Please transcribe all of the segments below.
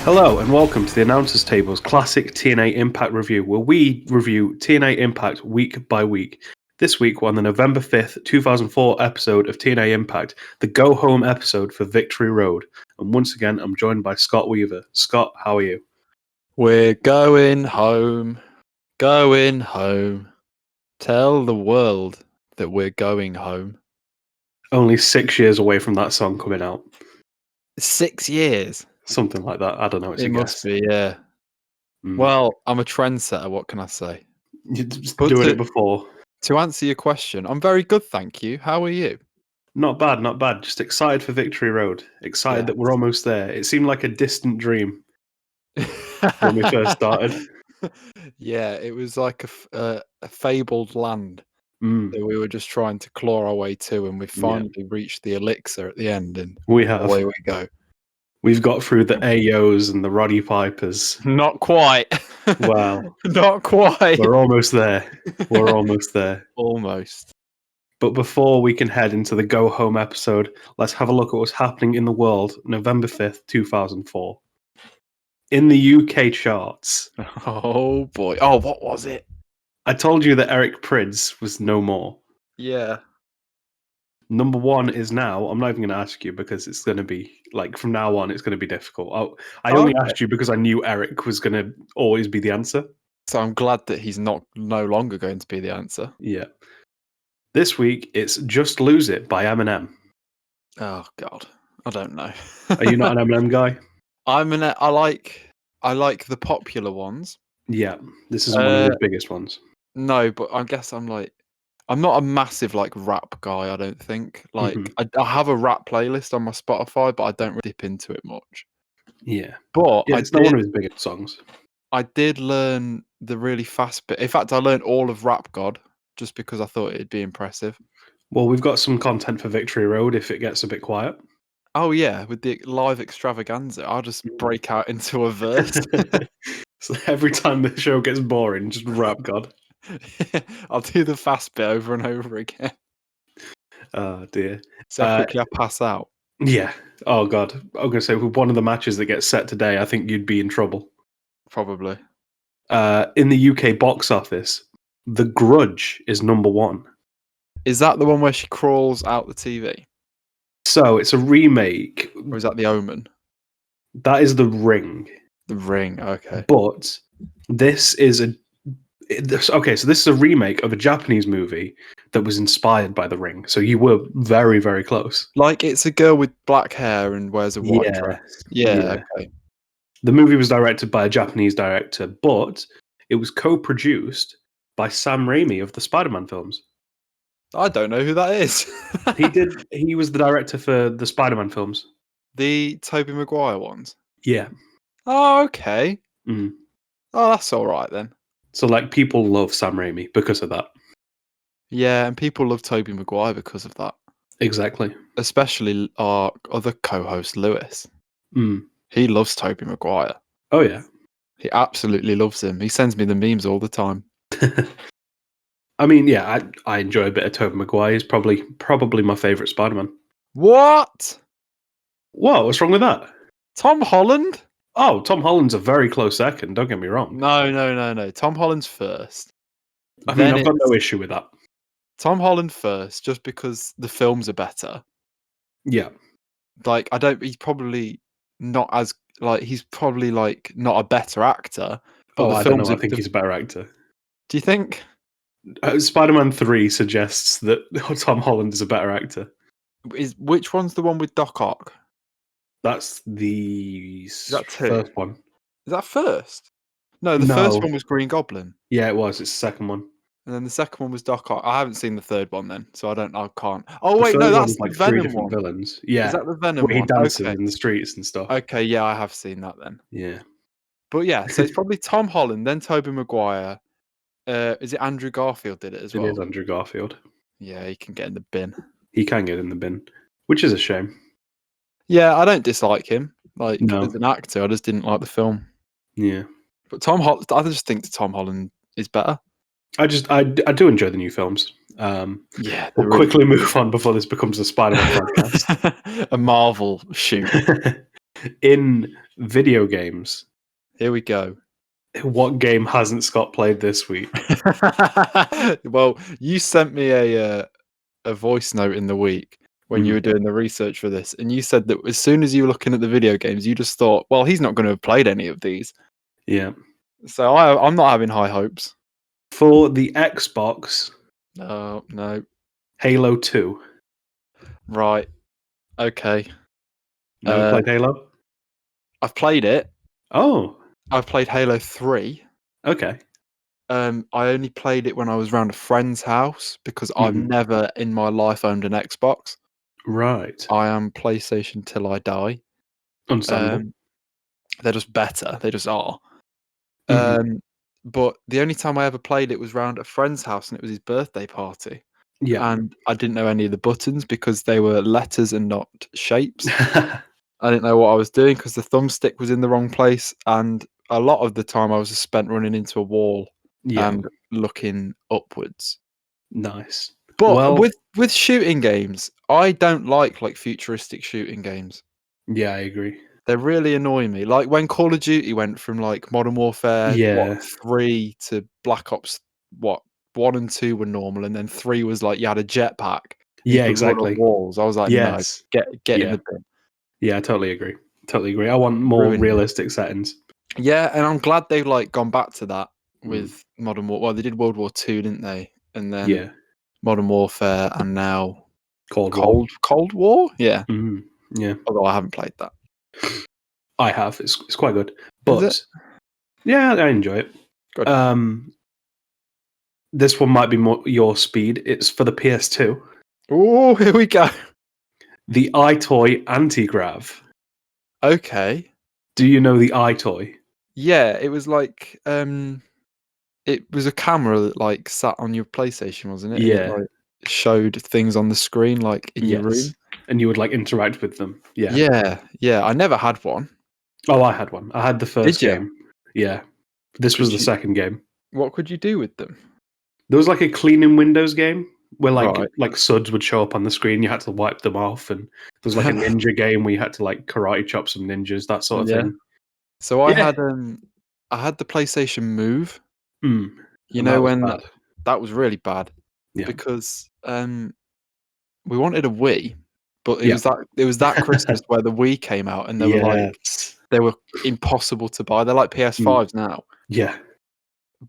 Hello and welcome to the Announcers Table's classic TNA Impact review, where we review TNA Impact week by week. This week we're on the November 5th, 2004 episode of TNA Impact, the Go Home episode for Victory Road. And once again, I'm joined by Scott Weaver. Scott, how are you? We're going home. Going home. Tell the world that we're going home. Only 6 years away from that song coming out. 6 years. Something like that. I don't know. It's It a must guess. be, yeah. Well, I'm a trendsetter. What can I say? You're just But doing it before. To answer your question, I'm very good, thank you. How are you? Not bad, not bad. Just excited for Victory Road. Excited that we're almost there. It seemed like a distant dream when we first started. Yeah, it was like a fabled land that we were just trying to claw our way to, and we finally reached the elixir at the end, and We have. away we go. We've got through the AOs and the Roddy Pipers. Not quite. Wow. Not quite. We're almost there. We're almost there. Almost. But before we can head into the Go Home episode, let's have a look at what's happening in the world November 5th, 2004. In the UK charts. Oh boy. Oh, what was it? I told you that Eric Prydz was no more. Yeah. Number one is now, I'm not even going to ask you because it's going to be, like, from now on, it's going to be difficult. I only asked you because I knew Eric was going to always be the answer. So I'm glad that he's no longer going to be the answer. Yeah. This week, it's Just Lose It by Eminem. Oh, God. I don't know. Are you not an Eminem guy? I like the popular ones. Yeah, this is one of the biggest ones. No, but I guess I'm not a massive rap guy. I don't think I have a rap playlist on my Spotify, but I don't really dip into it much. Yeah, but it's not one of his biggest songs. I did learn the really fast bit. In fact, I learned all of Rap God just because I thought it'd be impressive. Well, we've got some content for Victory Road if it gets a bit quiet. Oh yeah, with the live extravaganza, I'll just break out into a verse. So every time the show gets boring, just Rap God. I'll do the fast bit over and over again. Oh dear. So quickly I pass out. Yeah. Oh god. I'm gonna say with one of the matches that gets set today, I think you'd be in trouble. Probably. In the UK box office, The Grudge is number one. Is that the one where she crawls out the TV? So it's a remake. Or is that The Omen? That is The Ring. The Ring, okay. But this is so this is a remake of a Japanese movie that was inspired by The Ring. So you were very, very close. Like it's a girl with black hair and wears a white dress. Yeah, okay. The movie was directed by a Japanese director, but it was co-produced by Sam Raimi of the Spider-Man films. I don't know who that is. He was the director for the Spider-Man films. The Tobey Maguire ones? Yeah. Oh, okay. Mm. Oh, that's all right then. So, people love Sam Raimi because of that. Yeah, and people love Tobey Maguire because of that. Exactly. Especially our other co-host, Lewis. Mm. He loves Tobey Maguire. Oh, yeah. He absolutely loves him. He sends me the memes all the time. I mean, yeah, I enjoy a bit of Tobey Maguire. He's probably my favourite Spider-Man. What? What? What's wrong with that? Tom Holland? Oh, Tom Holland's a very close second. Don't get me wrong. No. Tom Holland's first. I mean, I've got no issue with that. Tom Holland first, just because the films are better. Yeah. He's probably not as, he's probably, not a better actor. But I don't know. I think he's a better actor. Do you think? Spider-Man 3 suggests that Tom Holland is a better actor. Which one's the one with Doc Ock? That's the first one. Is that first? No, the first one was Green Goblin. Yeah, it was. It's the second one. And then the second one was Doc Ock. I haven't seen the third one then, so I can't. Oh wait, no, that's the Venom one. Villains. Yeah. Is that the Venom one? Where he dances in the streets and stuff. Okay, yeah, I have seen that then. Yeah. But yeah, so it's probably Tom Holland, then Tobey Maguire. Is it Andrew Garfield did it as well? It is Andrew Garfield. Yeah, he can get in the bin. He can get in the bin, which is a shame. Yeah, I don't dislike him. As an actor, I just didn't like the film. Yeah. But I just think that Tom Holland is better. I do enjoy the new films. Yeah. We'll quickly move on before this becomes a Spider-Man podcast. A Marvel shoot. In video games, Here we go. what game hasn't Scott played this week? Well, you sent me a voice note in the week when you were doing the research for this, and you said that as soon as you were looking at the video games, you just thought, well, he's not going to have played any of these. Yeah. So I'm not having high hopes. For the Xbox, No. Halo 2. Right. Okay. Never played Halo? I've played it. Oh, I've played Halo 3. okay. I only played it when I was around a friend's house because I've never in my life owned an Xbox. Right. I am PlayStation till I die. Understandable. They're just better. They just are. But the only time I ever played it was round a friend's house, and it was his birthday party. Yeah. And I didn't know any of the buttons because they were letters and not shapes. I didn't know what I was doing because the thumbstick was in the wrong place, and a lot of the time I was just spent running into a wall and looking upwards. Nice. But Well, with shooting games, I don't like futuristic shooting games. yeah, I agree. They really annoy me. Like when Call of Duty went from like Modern Warfare 3 to Black Ops 1 and 2 were normal, and then 3 was like you had a jetpack. Yeah, you could run exactly. on walls. I was like, no, get in the bin. Yeah, I totally agree. Totally agree. I want more realistic settings. Yeah, and I'm glad they've like gone back to that with Modern War. Well, they did World War 2, didn't they? And then Modern Warfare, and now Cold War. Yeah. Yeah. Although I haven't played that. I have. It's quite good. But yeah, I enjoy it. Good. This one might be more your speed. It's for the PS2. Oh, here we go. The iToy Anti-Grav. Okay. Do you know the iToy? Yeah, it was like it was a camera that like sat on your PlayStation, wasn't it? Yeah. And it like showed things on the screen like in your room. And you would like interact with them. Yeah. Yeah. I never had one. Oh, I had one. I had the first Did you? game. Yeah. This was the second game. What could you do with them? There was like a cleaning Windows game where like suds would show up on the screen. You had to wipe them off, and there was like a ninja game where you had to like karate chop some ninjas, that sort of thing. So I had the PlayStation Move. You know when that was really bad because we wanted a Wii, but it was that Christmas where the Wii came out, and they were impossible to buy. They're like PS5s now. Yeah.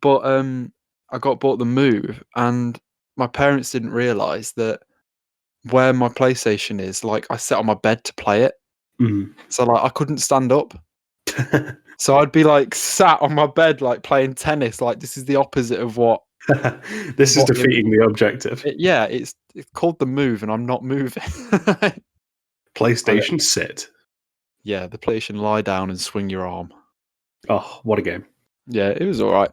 But I bought the Move, and my parents didn't realize that where my PlayStation is, like I sat on my bed to play it. So like I couldn't stand up. So I'd be like sat on my bed like playing tennis. Like this is the opposite of what this is defeating the objective. It's called the Move, and I'm not moving. PlayStation sit. Yeah, the PlayStation lie down and swing your arm. Oh, what a game. Yeah, it was all right.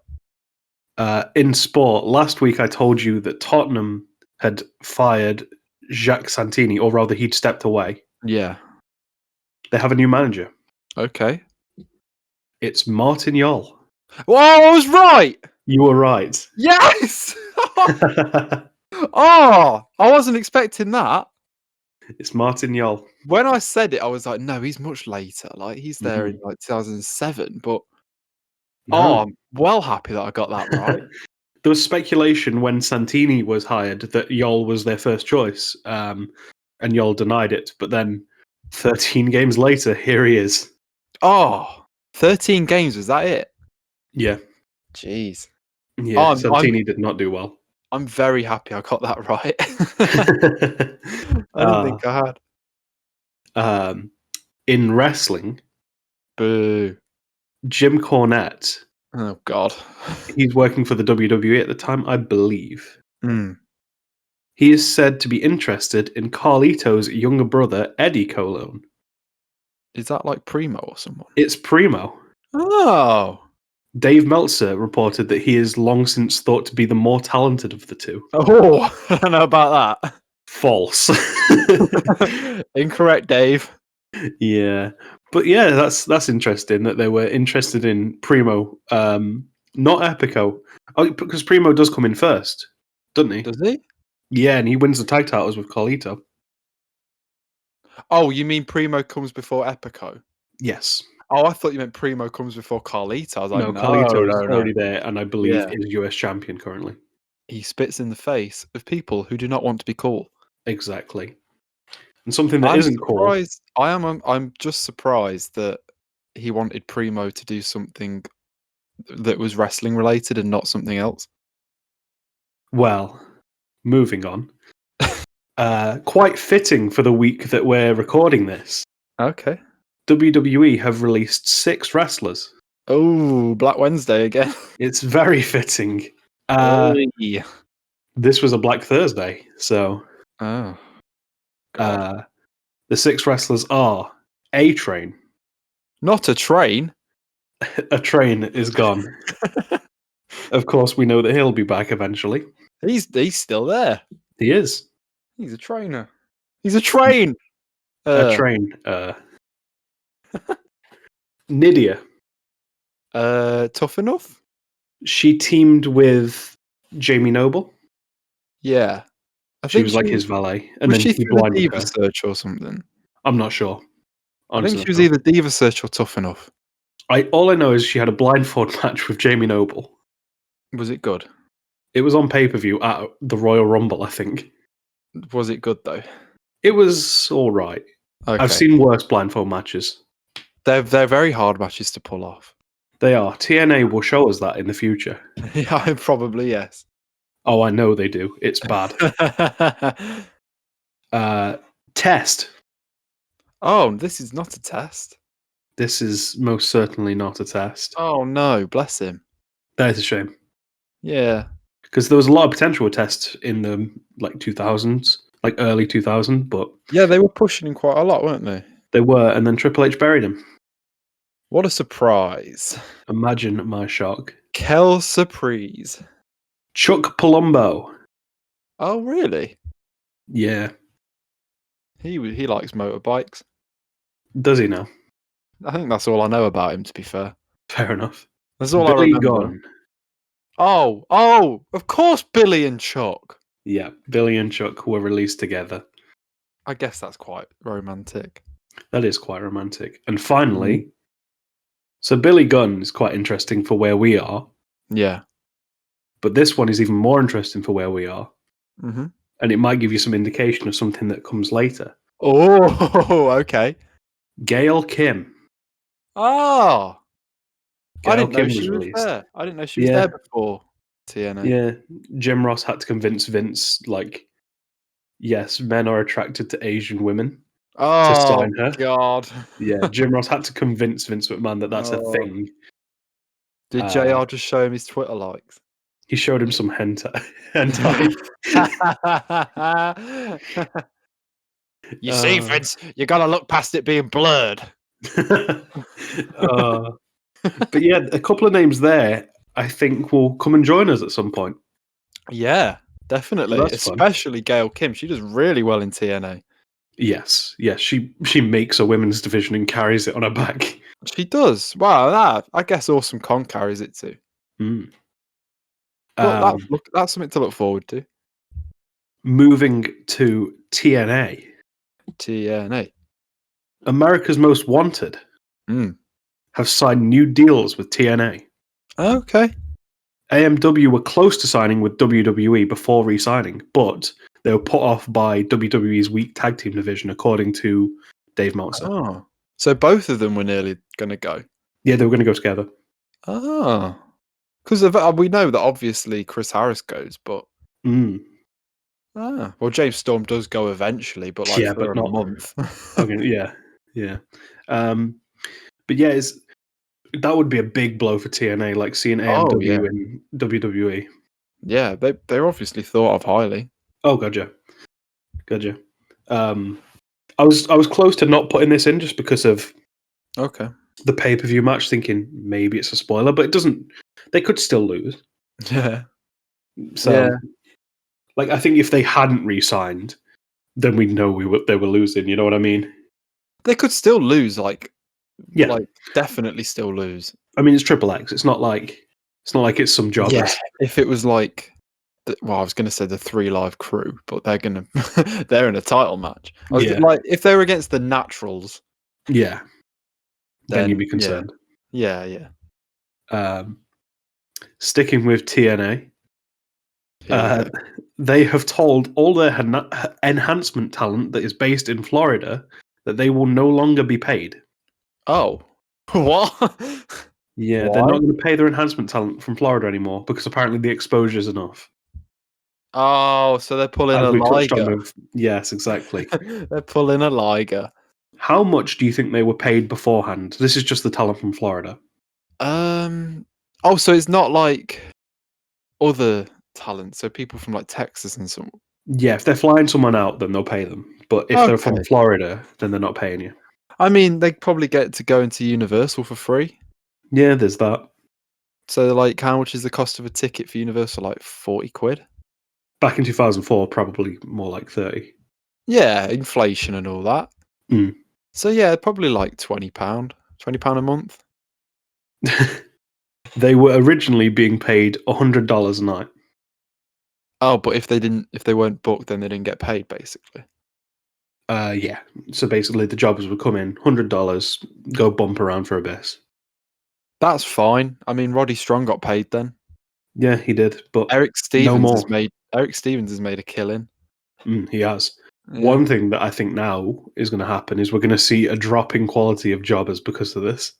In sport, last week I told you that Tottenham had fired Jacques Santini, or rather he'd stepped away. Yeah. They have a new manager. Okay. It's Martin Jol. Whoa, I was right! You were right. Yes! Oh, I wasn't expecting that. It's Martin Jol. When I said it, I was like, no, he's much later. Like, he's there in like 2007, but I'm well happy that I got that right. There was speculation when Santini was hired that Jol was their first choice, and Jol denied it. But then 13 games later, here he is. Oh, 13 games, was that it? Yeah. Jeez. Yeah, Santini did not do well. I'm very happy I got that right. I didn't think I had. In wrestling, boo. Jim Cornette. Oh, God. He's working for the WWE at the time, I believe. Mm. He is said to be interested in Carlito's younger brother, Eddie Colon. Is that like Primo or someone? It's Primo. Oh. Dave Meltzer reported that he is long since thought to be the more talented of the two. Oh, I don't know about that. False. Incorrect, Dave. Yeah. But yeah, that's interesting that they were interested in Primo, not Epico. Oh, because Primo does come in first, doesn't he? Does he? Yeah, and he wins the tag titles with Carlito. Oh, you mean Primo comes before Epico? Yes. Oh, I thought you meant Primo comes before Carlito. I was like, No, no, Carlito is no. already there, and I believe Yeah. is US champion currently. He spits in the face of people who do not want to be cool. Exactly. And something that I'm isn't cool. surprised. I'm just surprised that he wanted Primo to do something that was wrestling related and not something else. Well, moving on. Quite fitting for the week that we're recording this. Okay. WWE have released 6 wrestlers. Oh, Black Wednesday again. It's very fitting. Hey. This was a Black Thursday, so Oh, God. the 6 wrestlers are A-Train. Not a train. A train is gone. Of course, we know that he'll be back eventually. He's still there. He is. He's a trainer. He's a train. A train. Nydia. Tough enough? She teamed with Jamie Noble. Yeah. She was like his valet. And then she he through the blinded Diva her. Search or something? I'm not sure. I Honestly, think she was either Diva Search or Tough Enough. All I know is she had a blindfold match with Jamie Noble. Was it good? It was on pay-per-view at the Royal Rumble, I think. Was it good though? It was all right. Okay. I've seen worse blindfold matches. They're very hard matches to pull off. They are. TNA will show us that in the future. Yeah, probably yes. Oh, I know they do. It's bad. Test. Oh, this is not a test. This is most certainly not a test. Oh no, bless him. That is a shame. Yeah. Because there was a lot of potential with Test in the 2000s, like early 2000s, but Yeah, they were pushing him quite a lot, weren't they? they were, and then Triple H buried him. What a surprise. Imagine my shock. Kel surprise. Chuck Palumbo. Oh, really? Yeah. He likes motorbikes. Does he now? I think that's all I know about him, to be fair. Fair enough. That's all Billy I remember. Gunn. Oh, of course Billy and Chuck. Yeah, Billy and Chuck were released together. I guess that's quite romantic. That is quite romantic. And finally, so Billy Gunn is quite interesting for where we are. Yeah. But this one is even more interesting for where we are. Mm-hmm. And it might give you some indication of something that comes later. Oh, okay. Gail Kim. Oh. I didn't know Kim she was released. there. I didn't know she was there before TNA. Yeah. Jim Ross had to convince Vince, yes, men are attracted to Asian women to sign her. God. Yeah, Jim Ross had to convince Vince McMahon that that's a thing. Did JR just show him his Twitter likes? He showed him some hentai. You see, Vince, you gotta look past it being blurred. But yeah, a couple of names there I think will come and join us at some point. Yeah, definitely. So especially Gail Kim. She does really well in TNA. Yes. She makes a women's division and carries it on her back. She does. Wow, I guess Awesome Kong carries it too. But that's something to look forward to. Moving to TNA. TNA. America's Most Wanted have signed new deals with TNA. Okay. AMW were close to signing with WWE before re-signing, but they were put off by WWE's weak tag team division, according to Dave Meltzer. Oh, so both of them were nearly going to go? Yeah, they were going to go together. Oh. Because we know that obviously Chris Harris goes, but... Well, James Storm does go eventually, but for a month. Okay, yeah. But yeah, that would be a big blow for TNA, seeing AMW in WWE. Yeah, they're obviously thought of highly. Oh, gotcha. I was close to not putting this in just because of the pay-per-view match, thinking maybe it's a spoiler, but it doesn't. They could still lose. Yeah. So, I think if they hadn't re-signed, then we'd know they were losing. You know what I mean? They could still lose. Definitely still lose. I mean, it's Triple X. It's not like it's some jobbers. Yeah. If it was I was going to say the 3 Live Crew, but they're in a title match. If they were against the Naturals. Yeah. then you'd be concerned. Yeah. Sticking with TNA, they have told all their enhancement talent that is based in Florida that they will no longer be paid. Oh, what? Yeah, Why? they're not going to pay their enhancement talent from Florida anymore because apparently the exposure is enough. Oh, so they're pulling a Liger. Yes, exactly. They're pulling a Liger. How much do you think they were paid beforehand? This is just the talent from Florida. Oh, so it's not like other talent. So people from like Texas and so. Yeah, if they're flying someone out, then they'll pay them. But if they're from Florida, then they're not paying you. I mean, they probably get to go into Universal for free. Yeah, there's that. So, like, how much is the cost of a ticket for Universal? Like 40 quid? Back in 2004, probably more like 30. Yeah, inflation and all that. Mm. So, yeah, probably like £20. £20 a month. They were originally being paid $100 a night. Oh, but if they weren't booked, then they didn't get paid, basically. Yeah. So basically, the jobbers would come in, $100, go bump around for a bit. That's fine. I mean, Roddy Strong got paid then. Yeah, he did. But Eric Stevens no more. has made a killing. He has. Yeah. One thing that I think now is going to happen is we're going to see a drop in quality of jobbers because of this.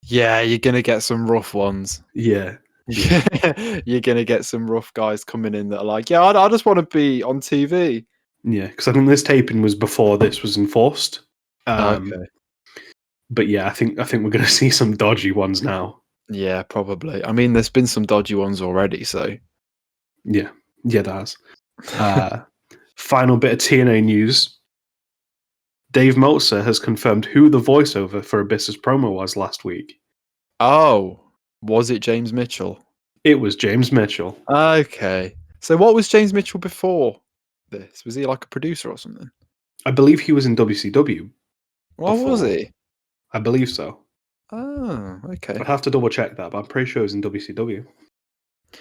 Yeah, you're going to get some rough ones. Yeah. You're going to get some rough guys coming in that are like, yeah, I just want to be on TV. Yeah, because I think this taping was before this was enforced. Okay. But yeah, I think we're going to see some dodgy ones now. Yeah, probably. I mean, there's been some dodgy ones already, so. Yeah, there has. Final bit of TNA news. Dave Meltzer has confirmed who the voiceover for Abyss's promo was last week. Oh, was it James Mitchell? It was James Mitchell. Okay. So what was James Mitchell before this? Was he like a producer or something? I believe he was in WCW. What was he? I believe so. Oh, okay. I'd have to double check that, but I'm pretty sure he was in WCW.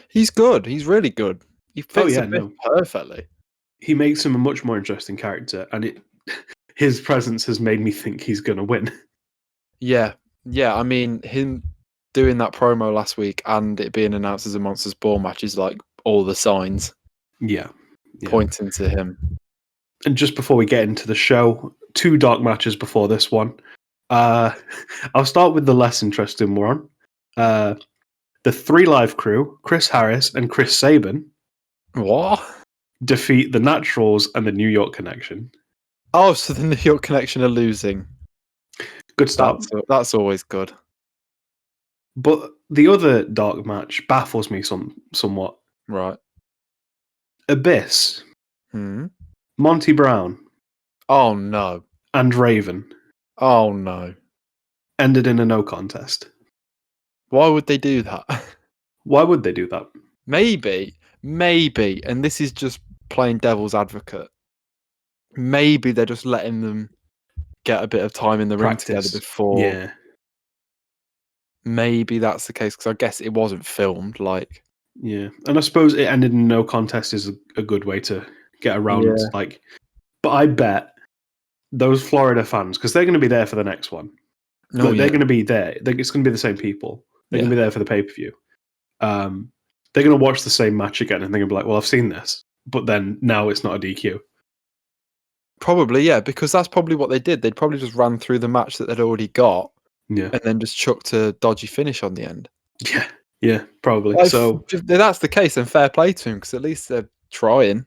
He's good. He's really good. He fits perfectly. He makes him a much more interesting character, and his presence has made me think he's going to win. Yeah. I mean, him doing that promo last week and it being announced as a Monsters Ball match is like all the signs. Yeah. Pointing to him. And just before we get into the show, 2 dark matches before this one. I'll start with the less interesting one. The 3 Live crew, Chris Harris and Chris Sabin. What? Defeat the Naturals and the New York Connection. Oh, so the New York Connection are losing. Good start. That's always good. But the other dark match baffles me somewhat. Right. Abyss. Monty Brown. Oh, no. And Raven. Oh, no. Ended in a no contest. Why would they do that? Why would they do that? Maybe, and this is just playing devil's advocate. Maybe they're just letting them get a bit of time in the ring together before. Yeah. Maybe that's the case, because I guess it wasn't filmed. Like. Yeah, and I suppose it ended in no contest is a good way to get around. Yeah. Like, but I bet those Florida fans, because they're going to be there for the next one. They're going to be there. It's going to be the same people. They're going to be there for the pay-per-view. They're going to watch the same match again, and they're going to be like, well, I've seen this, but then now it's not a DQ. Probably, yeah, because that's probably what they did. They'd probably just ran through the match that they'd already got, and then just chucked a dodgy finish on the end. Yeah, probably. Well, so if that's the case, then fair play to him, because at least they're trying.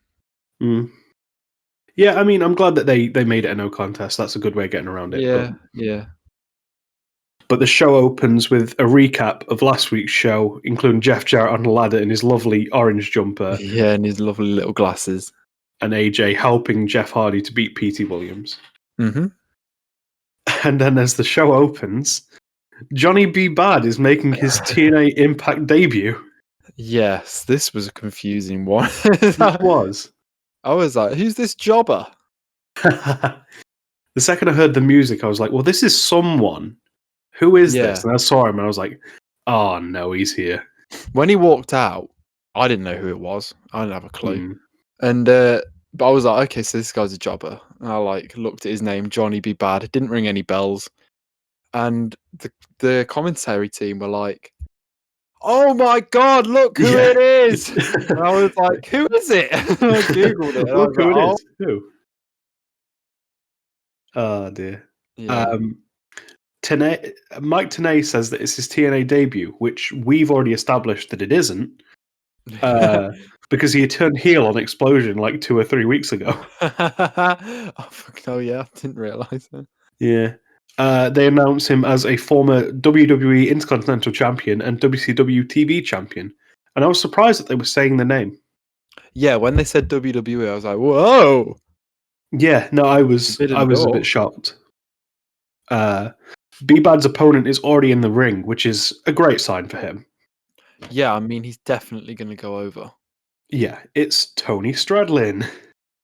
Yeah, I mean, I'm glad that they made it a no contest. That's a good way of getting around it. Yeah. But the show opens with a recap of last week's show, including Jeff Jarrett on the ladder in his lovely orange jumper. Yeah, and his lovely little glasses. And AJ helping Jeff Hardy to beat PETEY Williams. Mm-hmm. And then as the show opens, Johnny B. Bad is making his TNA Impact debut. Yes, this was a confusing one. It was. I was like, who's this jobber? The second I heard the music, I was like, well, this is someone. Who is this? And I saw him and I was like, oh no, he's here. When he walked out, I didn't know who it was. I didn't have a clue. And but I was like, okay, so this guy's a jobber. And I like looked at his name, Johnny B. Bad. It didn't ring any bells. and the commentary team were like, "Oh my God, look who it is!" And I was like, "Who is it?" I googled it. And Look who like, it is. Who? Oh dear. Yeah. Mike Tenay says that it's his TNA debut, which we've already established that it isn't, because he turned heel on Explosion like 2 or 3 weeks ago. Oh fuck no! Yeah, I didn't realize that. Yeah. They announce him as a former WWE Intercontinental Champion and WCW TV Champion, and I was surprised that they were saying the name. Yeah, when they said WWE, I was like, "Whoa!" Yeah, no, I was a bit shocked. B-Bad's opponent is already in the ring, which is a great sign for him. Yeah, I mean, he's definitely going to go over. Yeah, it's Tony Stradlin.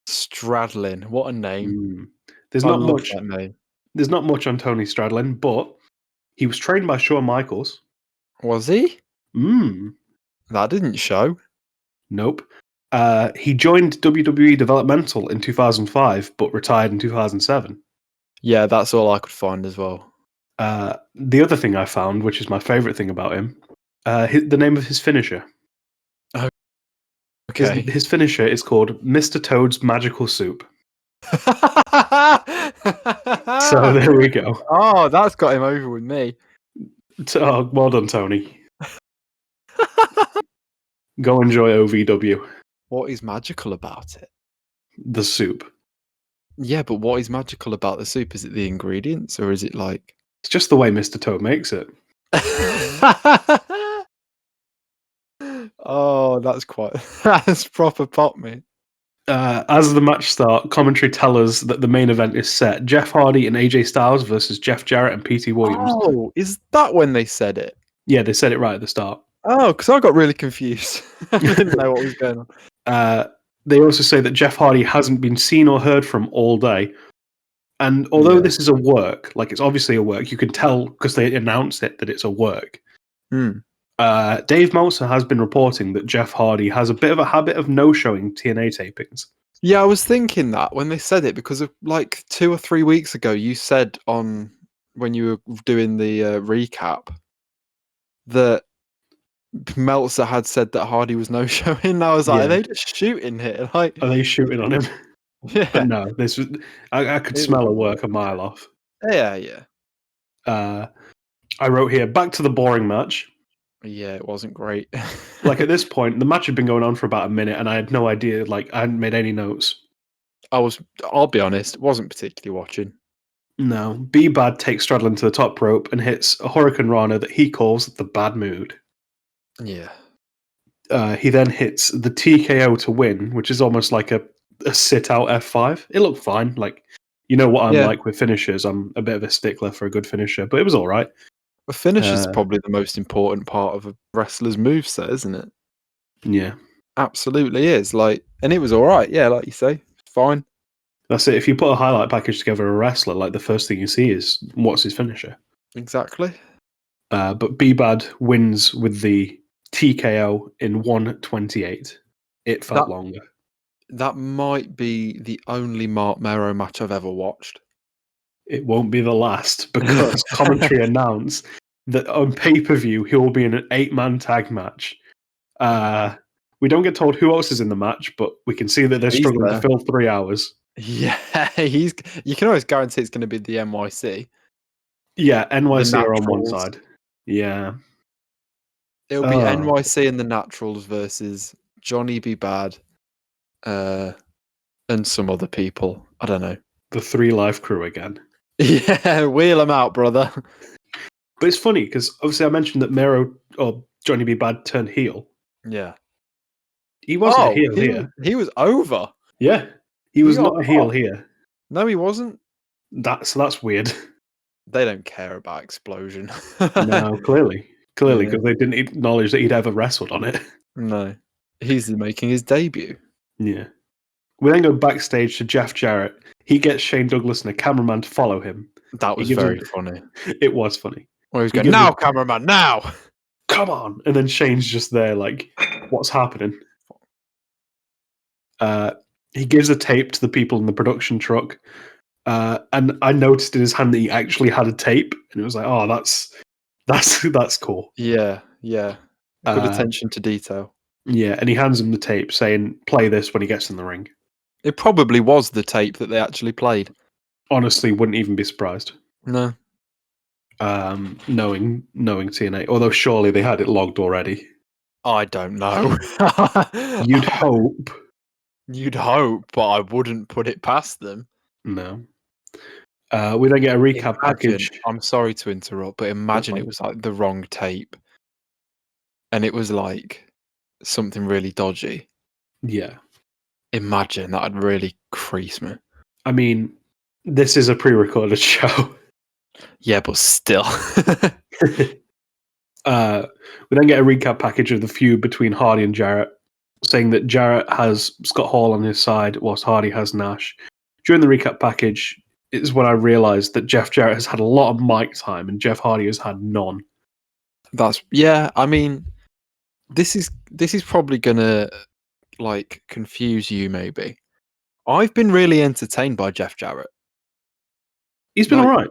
Stradlin, what a name! There's I not love much. that name. There's not much on Tony Stradlin, but he was trained by Shawn Michaels. Was he? Mm. That didn't show. Nope. He joined WWE Developmental in 2005, but retired in 2007. Yeah, that's all I could find as well. The other thing I found, which is my favourite thing about him, the name of his finisher. Oh, okay. His finisher is called Mr. Toad's Magical Soup. So there we go. Oh, that's got him over with me. Oh, well done, Tony. Go enjoy OVW. What is magical about it? The soup. Yeah, but what is magical about the soup? Is it the ingredients, or is it like... It's just the way Mr. Toad makes it. Oh, that's proper pop me. As the match starts, commentary tell us that the main event is set. Jeff Hardy and AJ Styles versus Jeff Jarrett and PETEY Williams. Oh, is that when they said it? Yeah, they said it right at the start. Oh, because I got really confused. I didn't know what was going on. They also say that Jeff Hardy hasn't been seen or heard from all day. And although this is a work, like it's obviously a work, you can tell because they announced it that it's a work. Dave Meltzer has been reporting that Jeff Hardy has a bit of a habit of no-showing TNA tapings. Yeah, I was thinking that when they said it, because of like 2 or 3 weeks ago, you said when you were doing the recap that Meltzer had said that Hardy was no-showing. And I was like, are they just shooting here? Like, are they shooting on him? Yeah. But no, this was. I could smell a work a mile off. Yeah. I wrote here, back to the boring match. Yeah, it wasn't great. Like at this point, the match had been going on for about a minute, and I had no idea. Like I hadn't made any notes. I'll be honest, wasn't particularly watching. No, B-Bad takes Stradlin to the top rope and hits a Hurricane Rana that he calls the Bad Mood. Yeah. He then hits the TKO to win, which is almost like a sit-out F5. It looked fine. Like, you know what I'm like with finishers. I'm a bit of a stickler for a good finisher, but it was all right. A finish is probably the most important part of a wrestler's moveset, isn't it? Yeah. Absolutely is. Like, and it was all right. Yeah, like you say, fine. That's it. If you put a highlight package together of a wrestler, like the first thing you see is what's his finisher. Exactly. But B-Bad wins with the TKO in 1:28. It felt longer. That might be the only Mark Mero match I've ever watched. It won't be the last because commentary announced that on pay-per-view he will be in an 8-man tag match. We don't get told who else is in the match, but we can see that they're struggling to fill 3 hours. Yeah, you can always guarantee it's going to be the NYC. Yeah, NYC are on one side. Yeah. It'll be NYC and the Naturals versus Johnny B. Bad and some other people. I don't know. The 3 Live crew again. Yeah, wheel them out, brother. But it's funny because obviously I mentioned that Mero or Johnny B. Bad turned heel. Yeah. He wasn't a heel here. He was over. Yeah. He was not a heel here. No, he wasn't. That's weird. They don't care about Explosion. No, clearly, because they didn't acknowledge that he'd ever wrestled on it. No, he's making his debut. Yeah. We then go backstage to Jeff Jarrett. He gets Shane Douglas and a cameraman to follow him. That was very funny. It was funny. Well, he's going, now, cameraman, now! Come on! And then Shane's just there like, what's happening? He gives a tape to the people in the production truck. And I noticed in his hand that he actually had a tape, and it was like, oh, that's cool. Yeah, yeah. Good attention to detail. Yeah, and he hands him the tape saying, play this when he gets in the ring. It probably was the tape that they actually played. Honestly, wouldn't even be surprised. No. Knowing TNA, although surely they had it logged already. I don't know. You'd hope. You'd hope, but I wouldn't put it past them. No. We then get a recap package. I'm sorry to interrupt, but imagine it was like the wrong tape. And it was like something really dodgy. Yeah. Imagine, that'd really crease me. I mean, this is a pre-recorded show. Yeah, but still. We then get a recap package of the feud between Hardy and Jarrett, saying that Jarrett has Scott Hall on his side whilst Hardy has Nash. During the recap package is when I realised that Jeff Jarrett has had a lot of mic time and Jeff Hardy has had none. I mean, this is probably gonna like confuse you maybe. I've been really entertained by Jeff Jarrett. He's been alright.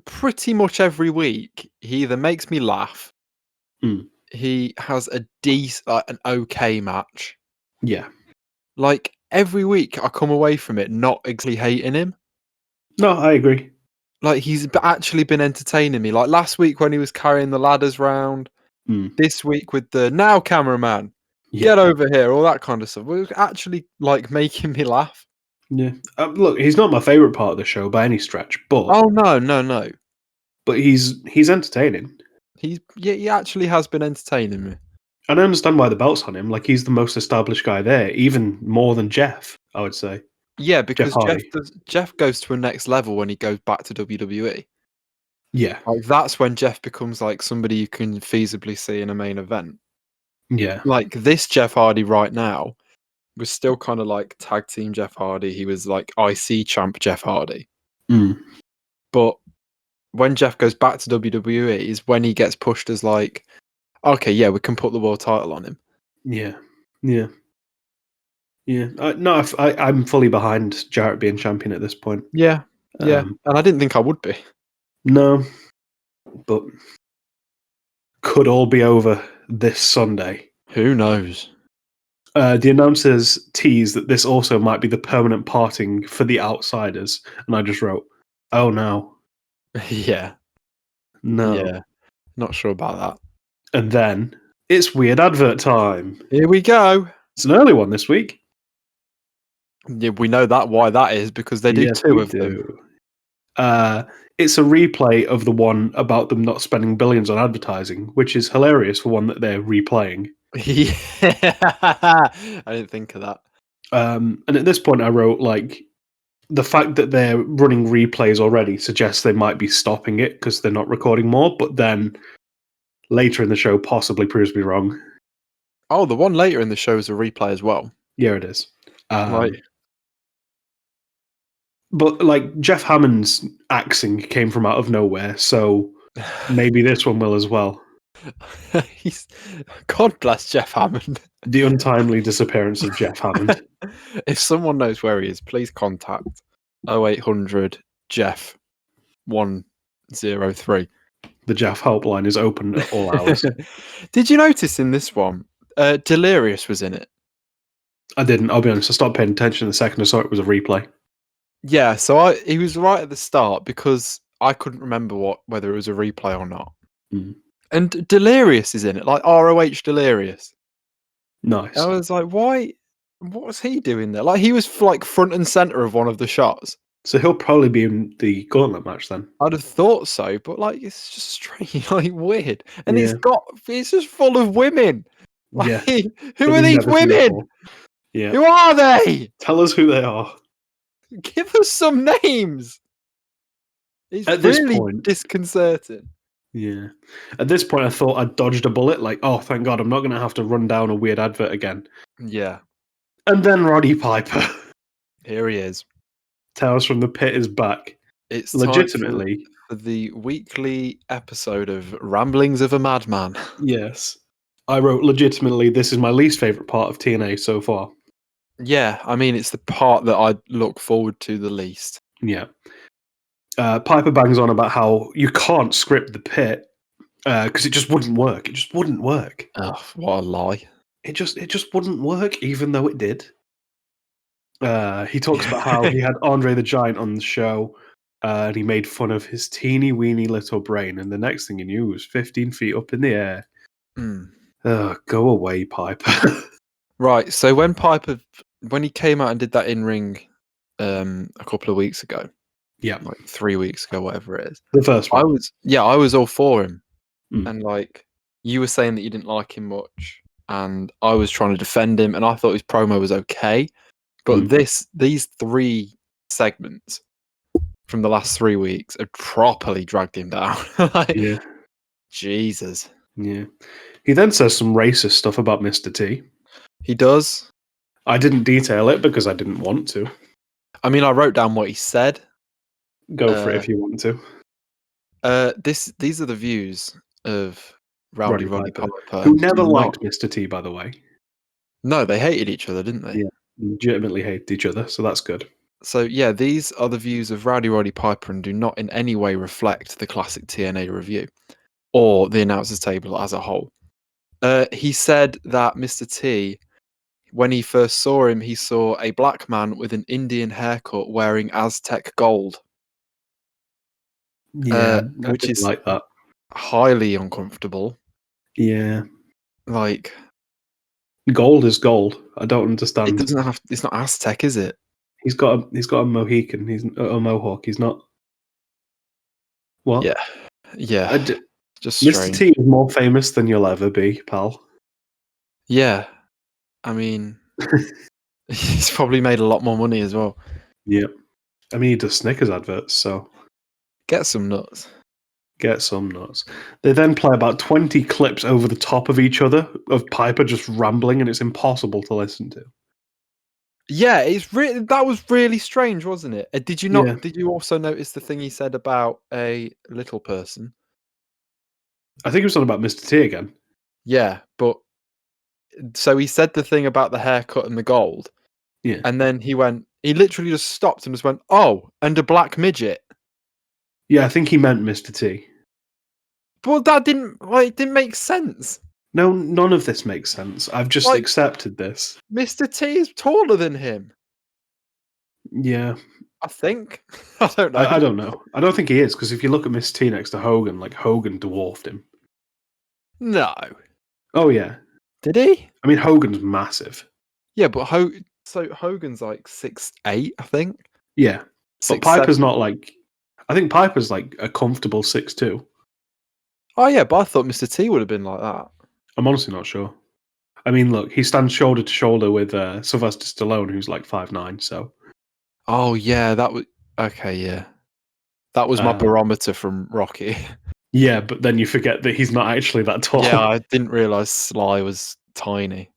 Pretty much every week, he either makes me laugh, he has a an okay match. Yeah. Like every week I come away from it not exactly hating him. No, I agree. Like he's actually been entertaining me. Like last week when he was carrying the ladders round, this week with the now cameraman, get over here, all that kind of stuff. It was actually like making me laugh. Yeah. Look, he's not my favourite part of the show by any stretch, but no. But he's entertaining. He actually has been entertaining me. And I understand why the belt's on him. Like he's the most established guy there, even more than Jeff, I would say. Yeah, because Jeff goes to a next level when he goes back to WWE. Yeah. Like that's when Jeff becomes like somebody you can feasibly see in a main event. Yeah. Like this Jeff Hardy right now was still kind of like tag team Jeff Hardy. He was like IC champ Jeff Hardy. But when Jeff goes back to WWE is when he gets pushed as like, okay, yeah, we can put the world title on him. Yeah. No, I'm fully behind Jarrett being champion at this point. Yeah. And I didn't think I would be. No, but could all be over this Sunday. Who knows? The announcers tease that this also might be the permanent parting for the outsiders, and I just wrote, "Oh no." Yeah. No. Yeah. Not sure about that. And then it's weird advert time. Here we go. It's an early one this week. Yeah, we know why that is because they do two of them. It's a replay of the one about them not spending billions on advertising, which is hilarious for one that they're replaying. Yeah, I didn't think of that. And at this point, I wrote like the fact that they're running replays already suggests they might be stopping it because they're not recording more. But then later in the show, possibly proves me wrong. Oh, the one later in the show is a replay as well. Yeah, it is. Right. But like Jeff Hammond's axing came from out of nowhere, so maybe this one will as well. God bless Jeff Hammond. The untimely disappearance of Jeff Hammond. If someone knows where he is, please contact 0800 Jeff 103. The Jeff helpline is open at all hours. Did you notice in this one, Delirious was in it? I didn't. I'll be honest. I stopped paying attention the second I saw it was a replay. Yeah, so he was right at the start because I couldn't remember whether it was a replay or not. And Delirious is in it, like ROH Delirious. Nice. I was like, why? What was he doing there? Like he was like front and center of one of the shots. So he'll probably be in the gauntlet match then. I'd have thought so, but like it's just strange, like weird. And it's just full of women. Like, who are these women? Yeah. Who are they? Tell us who they are. Give us some names. It's At really this point, disconcerting. Yeah. At this point, I thought I'd dodged a bullet. Like, oh, thank God, I'm not going to have to run down a weird advert again. Yeah. And then Roddy Piper. Here he is. Tales from the Pit is back. It's legitimately time for the weekly episode of Ramblings of a Madman. Yes. I wrote legitimately, this is my least favourite part of TNA so far. Yeah, I mean, it's the part that I look forward to the least. Yeah. Piper bangs on about how you can't script the pit because it just wouldn't work. It just wouldn't work. Oh, what a lie! It just wouldn't work, even though it did. He talks about how he had Andre the Giant on the show, and he made fun of his teeny weeny little brain, and the next thing he knew was 15 feet up in the air. Oh, go away, Piper. Right, so when he came out and did that in ring a couple of weeks ago, yeah, like 3 weeks ago, whatever it is, the first one. I was all for him, and like you were saying that you didn't like him much, and I was trying to defend him, and I thought his promo was okay, but these 3 segments from the last 3 weeks have properly dragged him down. Like, yeah, Jesus. Yeah. He then says some racist stuff about Mr. T. He does. I didn't detail it because I didn't want to. I mean, I wrote down what he said. Go for it if you want to. These are the views of Roddy Piper, who never liked Mr. T, by the way. No, they hated each other, didn't they? Yeah, legitimately hated each other, so that's good. So yeah, these are the views of Roddy Piper and do not in any way reflect the classic TNA review or the announcers table as a whole. He said that Mr. T, when he first saw him, he saw a black man with an Indian haircut wearing Aztec gold. Yeah, which is like that. Highly uncomfortable. Yeah. Like, gold is gold. I don't understand. It doesn't have. It's not Aztec, is it? He's got a Mohican. He's a Mohawk. He's not. What? Yeah. Yeah. Just Mr. strange. T is more famous than you'll ever be, pal. Yeah. I mean, he's probably made a lot more money as well. Yeah. I mean, he does Snickers adverts, so. Get some nuts. Get some nuts. They then play about 20 clips over the top of each other of Piper just rambling, and it's impossible to listen to. Yeah, that was really strange, wasn't it? Did you not? Yeah. Did you also notice the thing he said about a little person? I think it was on about Mr. T again. Yeah, but so he said the thing about the haircut and the gold. Yeah. And then he literally just stopped and just went, "Oh, and a black midget." Yeah, I think he meant Mr. T. But that didn't make sense. No, none of this makes sense. I've just accepted this. Mr. T is taller than him. Yeah. I think. I don't know. I don't know. I don't think he is, because if you look at Mr. T next to Hogan, like, Hogan dwarfed him. No. Oh, yeah. Did he? I mean, Hogan's massive. Yeah, but Hogan's like 6'8", I think. Yeah. But Piper's not like... I think Piper's like a comfortable 6'2". Oh, yeah, but I thought Mr. T would have been like that. I'm honestly not sure. I mean, look, he stands shoulder to shoulder with Sylvester Stallone, who's like 5'9", so... Oh, yeah, that was... Okay, yeah. That was my barometer from Rocky. Yeah, but then you forget that he's not actually that tall. Yeah, I didn't realise Sly was tiny.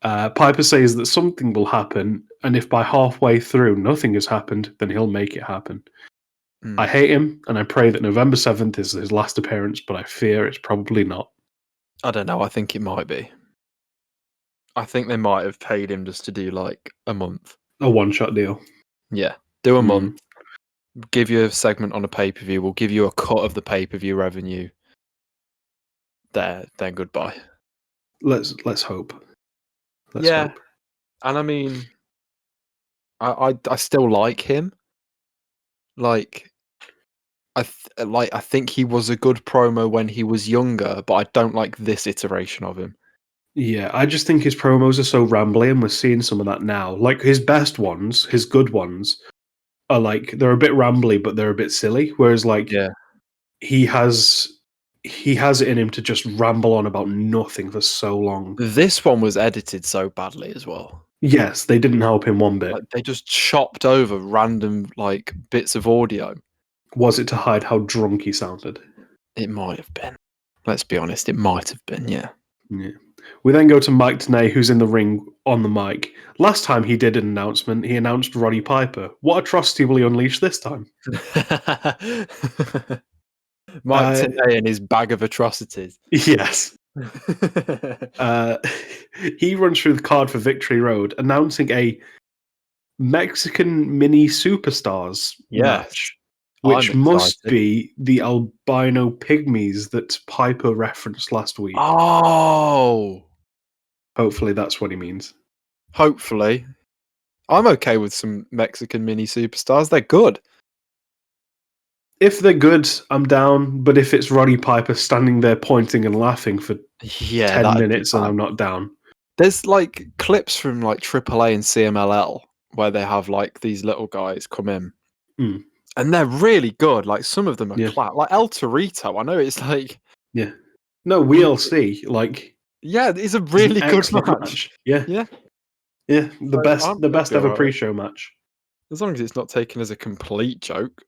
Piper says that something will happen, and if by halfway through nothing has happened, then he'll make it happen. I hate him, and I pray that November 7th is his last appearance, but I fear it's probably not. I don't know, I think it might be. I think they might have paid him just to do like a month. A one-shot deal. Yeah, do a month. Give you a segment on a pay-per-view. We'll give you a cut of the pay-per-view revenue. Then goodbye. Let's hope. Let's hope. And I mean, I still like him. Like, I think he was a good promo when he was younger, but I don't like this iteration of him. Yeah, I just think his promos are so rambly, and we're seeing some of that now. Like, his best ones, his good ones, are like, they're a bit rambly, but they're a bit silly. Whereas, like, he has it in him to just ramble on about nothing for so long. This one was edited so badly as well. Yes, they didn't help him one bit. Like, they just chopped over random like bits of audio. Was it to hide how drunk he sounded? It might have been. Let's be honest, it might have been, yeah. Yeah. We then go to Mike Tenay, who's in the ring on the mic. Last time he did an announcement, he announced Roddy Piper. What atrocity will he unleash this time? Mike Tenay and his bag of atrocities. Yes. He runs through the card for Victory Road, announcing a Mexican mini superstars match, which must be the albino pygmies that Piper referenced last week. Oh, hopefully that's what he means. Hopefully, I'm okay with some Mexican mini superstars. They're good. If they're good, I'm down. But if it's Roddy Piper standing there pointing and laughing for 10 minutes, and I'm not down. There's like clips from like AAA and CMLL where they have like these little guys come in, and they're really good. Like some of them are like El Torito. I know it's like WLC it's a really good match. Yeah. The best ever pre-show match. As long as it's not taken as a complete joke.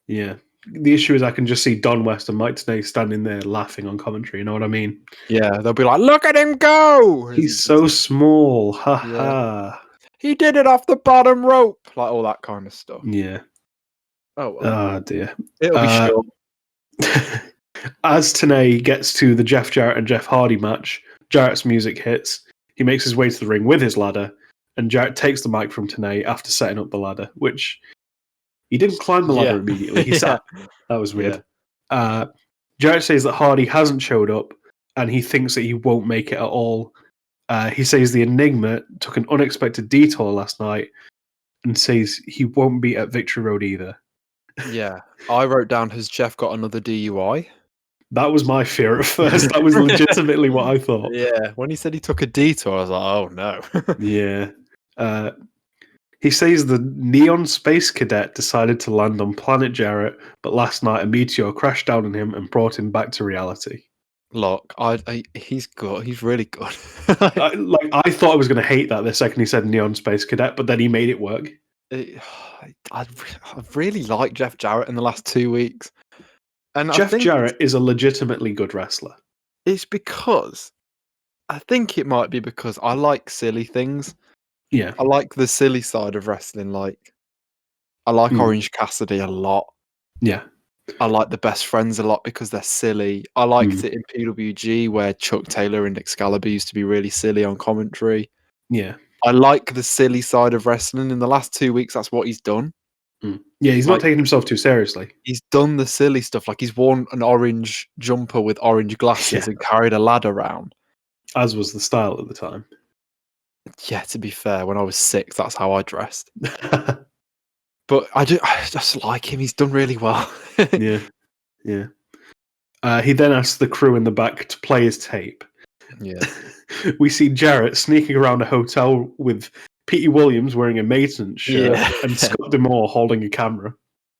Yeah. The issue is I can just see Don West and Mike Tenay standing there laughing on commentary. You know what I mean? Yeah, they'll be like, "Look at him go! He's so small. Ha ha. He did it off the bottom rope." Like all that kind of stuff. Yeah. Oh, well. Oh dear. It'll be short. As Tenay gets to the Jeff Jarrett and Jeff Hardy match, Jarrett's music hits. He makes his way to the ring with his ladder, and Jarrett takes the mic from Tenay after setting up the ladder, which he didn't climb the ladder immediately. He sat. That was weird. Jarrett says that Hardy hasn't showed up, and he thinks that he won't make it at all. He says the Enigma took an unexpected detour last night, and says he won't be at Victory Road either. Yeah, I wrote down, has Jeff got another DUI? That was my fear at first. That was legitimately what I thought. Yeah, when he said he took a detour, I was like, oh no. Yeah. He says the Neon Space Cadet decided to land on Planet Jarrett, but last night a meteor crashed down on him and brought him back to reality. Look, he's good. He's really good. I thought I was going to hate that the second he said Neon Space Cadet, but then he made it work. I really like Jeff Jarrett in the last 2 weeks. And Jeff Jarrett is a legitimately good wrestler. It's because, I think it might be because I like silly things. Yeah. I like the silly side of wrestling. Like, I like Orange Cassidy a lot. Yeah. I like the Best Friends a lot because they're silly. I liked it in PWG where Chuck Taylor and Excalibur used to be really silly on commentary. Yeah. I like the silly side of wrestling. In the last 2 weeks, that's what he's done. Yeah, he's not taking himself too seriously. He's done the silly stuff. Like he's worn an orange jumper with orange glasses and carried a ladder around. As was the style at the time. Yeah, to be fair, when I was 6, that's how I dressed. But I just like him. He's done really well. Yeah. He then asks the crew in the back to play his tape. Yeah. We see Jarrett sneaking around a hotel with Petey Williams wearing a maintenance shirt and Scott D'Amore holding a camera.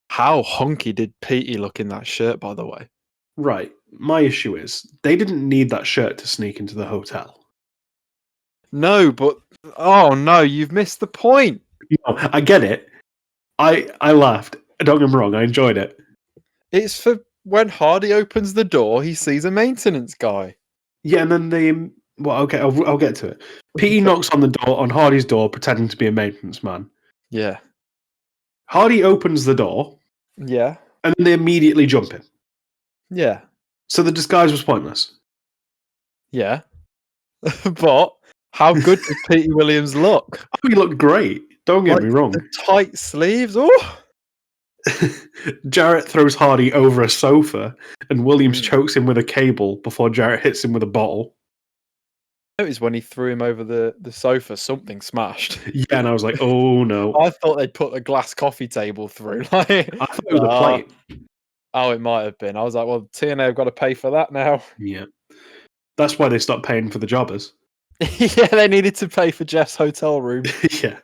How hunky did Petey look in that shirt, by the way? Right. My issue is they didn't need that shirt to sneak into the hotel. No, but oh no, you've missed the point. No, I get it. I laughed. Don't get me wrong, I enjoyed it. It's for when Hardy opens the door, he sees a maintenance guy. Yeah, and then okay, I'll get to it. Petey knocks on the door, on Hardy's door, pretending to be a maintenance man. Yeah. Hardy opens the door. Yeah. And then they immediately jump him. Yeah. So the disguise was pointless. Yeah. But how good did Petey Williams look? Oh, he looked great. Don't get me wrong. The tight sleeves. Oh. Jarrett throws Hardy over a sofa, and Williams chokes him with a cable before Jarrett hits him with a bottle. I noticed when he threw him over the sofa, something smashed. Yeah, and I was like, oh no. I thought they'd put a glass coffee table through. Like, I thought it was a plate. Oh, it might have been. I was like, well, TNA have got to pay for that now. Yeah. That's why they stopped paying for the jobbers. Yeah, they needed to pay for Jeff's hotel room. Yeah.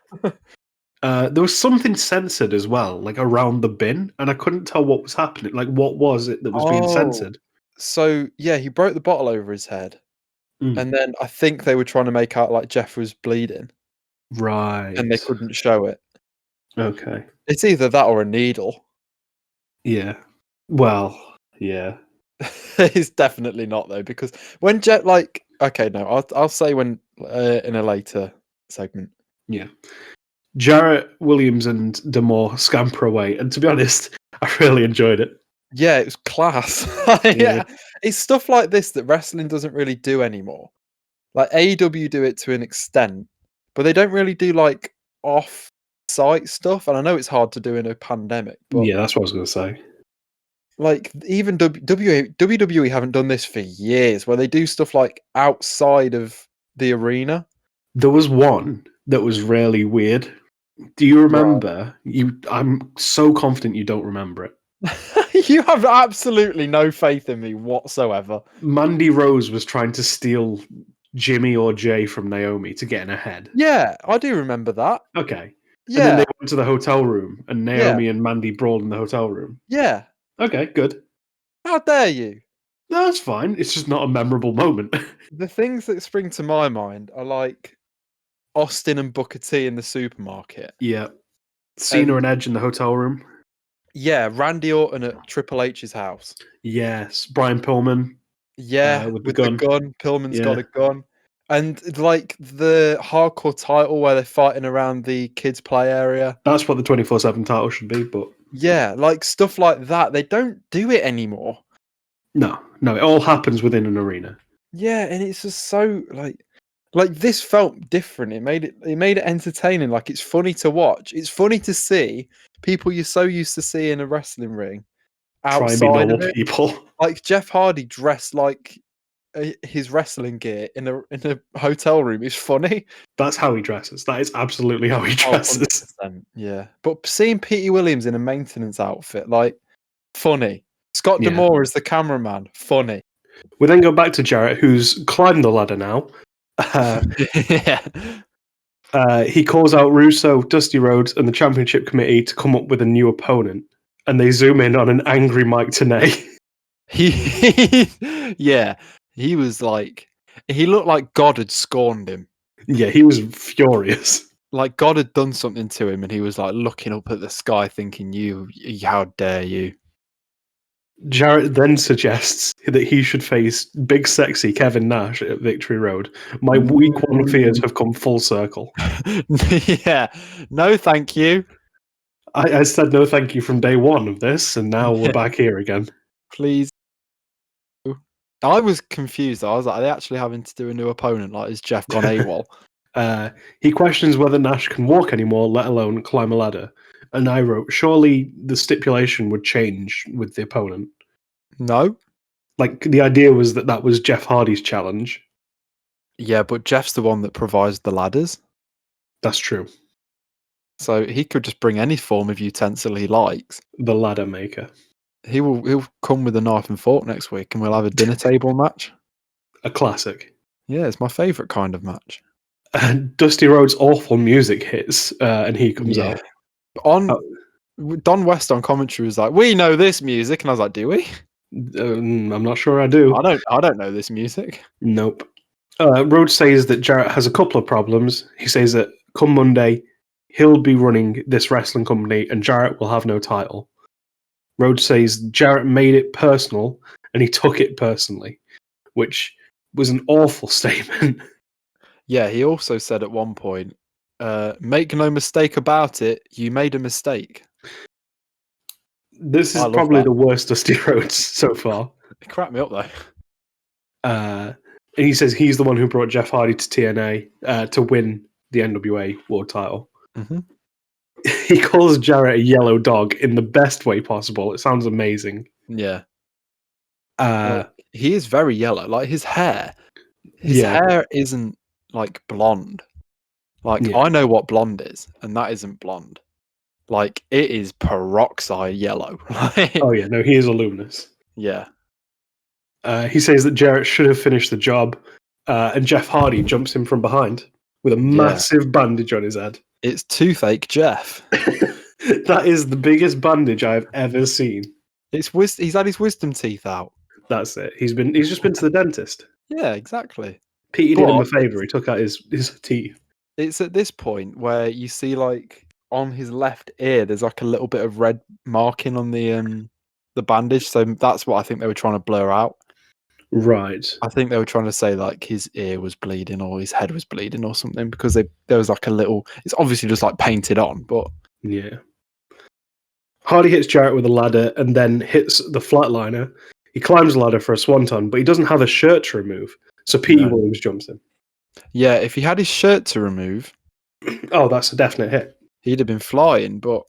There was something censored as well, like around the bin, and I couldn't tell what was happening. Like, what was it that was being censored? So, yeah, he broke the bottle over his head. And then I think they were trying to make out like Jeff was bleeding. Right. And they couldn't show it. Okay. It's either that or a needle. Yeah. Well, yeah. It's definitely not, though, because when Jeff, like, okay, no, I'll say when in a later segment. Yeah. Jarrett, Williams, and D'Amore scamper away, and to be honest, I really enjoyed it. Yeah, it was class. Yeah, it's stuff like this that wrestling doesn't really do anymore. Like AEW do it to an extent, but they don't really do like off-site stuff. And I know it's hard to do in a pandemic, but yeah, that's what I was going to say. like even WWE haven't done this for years, where they do stuff like outside of the arena. There was one that was really weird. Do you remember? I'm so confident you don't remember it. You have absolutely no faith in me whatsoever. Mandy Rose was trying to steal Jimmy or Jay from Naomi to get in ahead. Yeah, I do remember that. Okay. Yeah. And then they went to the hotel room and Naomi and Mandy brawled in the hotel room. Yeah. Okay, good. How dare you? No, that's fine. It's just not a memorable moment. The things that spring to my mind are like Austin and Booker T in the supermarket. Yeah. Cena and Edge in the hotel room. Yeah, Randy Orton at Triple H's house. Yes. Brian Pillman. Yeah, with the gun. Pillman's got a gun. And like the hardcore title where they're fighting around the kids' play area. That's what the 24/7 title should be, but yeah, like stuff like that. They don't do it anymore. No, it all happens within an arena. Yeah, and it's just so like this felt different. It made it entertaining. Like it's funny to watch. It's funny to see people you're so used to seeing in a wrestling ring outside try and be normal of it. people. Like Jeff Hardy dressed like his wrestling gear in a hotel room is funny. That's how he dresses. That is absolutely how he dresses. 100%, yeah, but seeing Petey Williams in a maintenance outfit, like, funny. Scott D'Amore as the cameraman, funny. We then go back to Jarrett, who's climbed the ladder now. He calls out Russo, Dusty Rhodes, and the Championship Committee to come up with a new opponent. And they zoom in on an angry Mike Tenay. Yeah, he was like, he looked like God had scorned him. Yeah, he was furious. Like God had done something to him, and he was like looking up at the sky, thinking, how dare you?" Jarrett then suggests that he should face big sexy Kevin Nash at Victory Road. My week one fears have come full circle. Yeah, no thank you. I said no thank you from day one of this, and now we're back here again. Please. I was confused. I was like, are they actually having to do a new opponent? Like, is Jeff gone AWOL? He questions whether Nash can walk anymore, let alone climb a ladder. And I wrote, surely the stipulation would change with the opponent. No. Like, the idea was that was Jeff Hardy's challenge. Yeah, but Jeff's the one that provides the ladders. That's true. So he could just bring any form of utensil he likes. The ladder maker. He'll come with a knife and fork next week, and we'll have a dinner table match. A classic. Yeah, it's my favourite kind of match. And Dusty Rhodes' awful music hits, and he comes out. Don West on commentary was like, "We know this music," and I was like, "Do we?" I'm not sure I do. I don't know this music. Nope. Rhodes says that Jarrett has a couple of problems. He says that come Monday, he'll be running this wrestling company, and Jarrett will have no title. Rhodes says Jarrett made it personal, and he took it personally, which was an awful statement. Yeah, he also said at one point, make no mistake about it, you made a mistake. This is probably the worst Dusty Rhodes so far. It cracked me up, though. And he says he's the one who brought Jeff Hardy to TNA to win the NWA World title. Mm-hmm. He calls Jarrett a yellow dog in the best way possible. It sounds amazing. Yeah. He is very yellow. Like, his hair. His hair isn't, like, blonde. Like, I know what blonde is, and that isn't blonde. Like, it is peroxide yellow. Oh, yeah. No, he is a luminous. Yeah. He says that Jarrett should have finished the job, and Jeff Hardy jumps in from behind with a massive bandage on his head. It's Toothache Jeff. That is the biggest bandage I've ever seen. He's had his wisdom teeth out. That's it. He's just been to the dentist. Yeah, exactly. Petey did him a favour. He took out his teeth. It's at this point where you see, like, on his left ear, there's like a little bit of red marking on the bandage. So that's what I think they were trying to blur out. Right. I think they were trying to say like his ear was bleeding or his head was bleeding or something, because there was like a little. It's obviously just like painted on, but yeah. Hardy hits Jarrett with a ladder and then hits the flatliner. He climbs the ladder for a swanton, but he doesn't have a shirt to remove. So Petey Williams jumps in. Yeah, if he had his shirt to remove, oh, that's a definite hit. He'd have been flying, but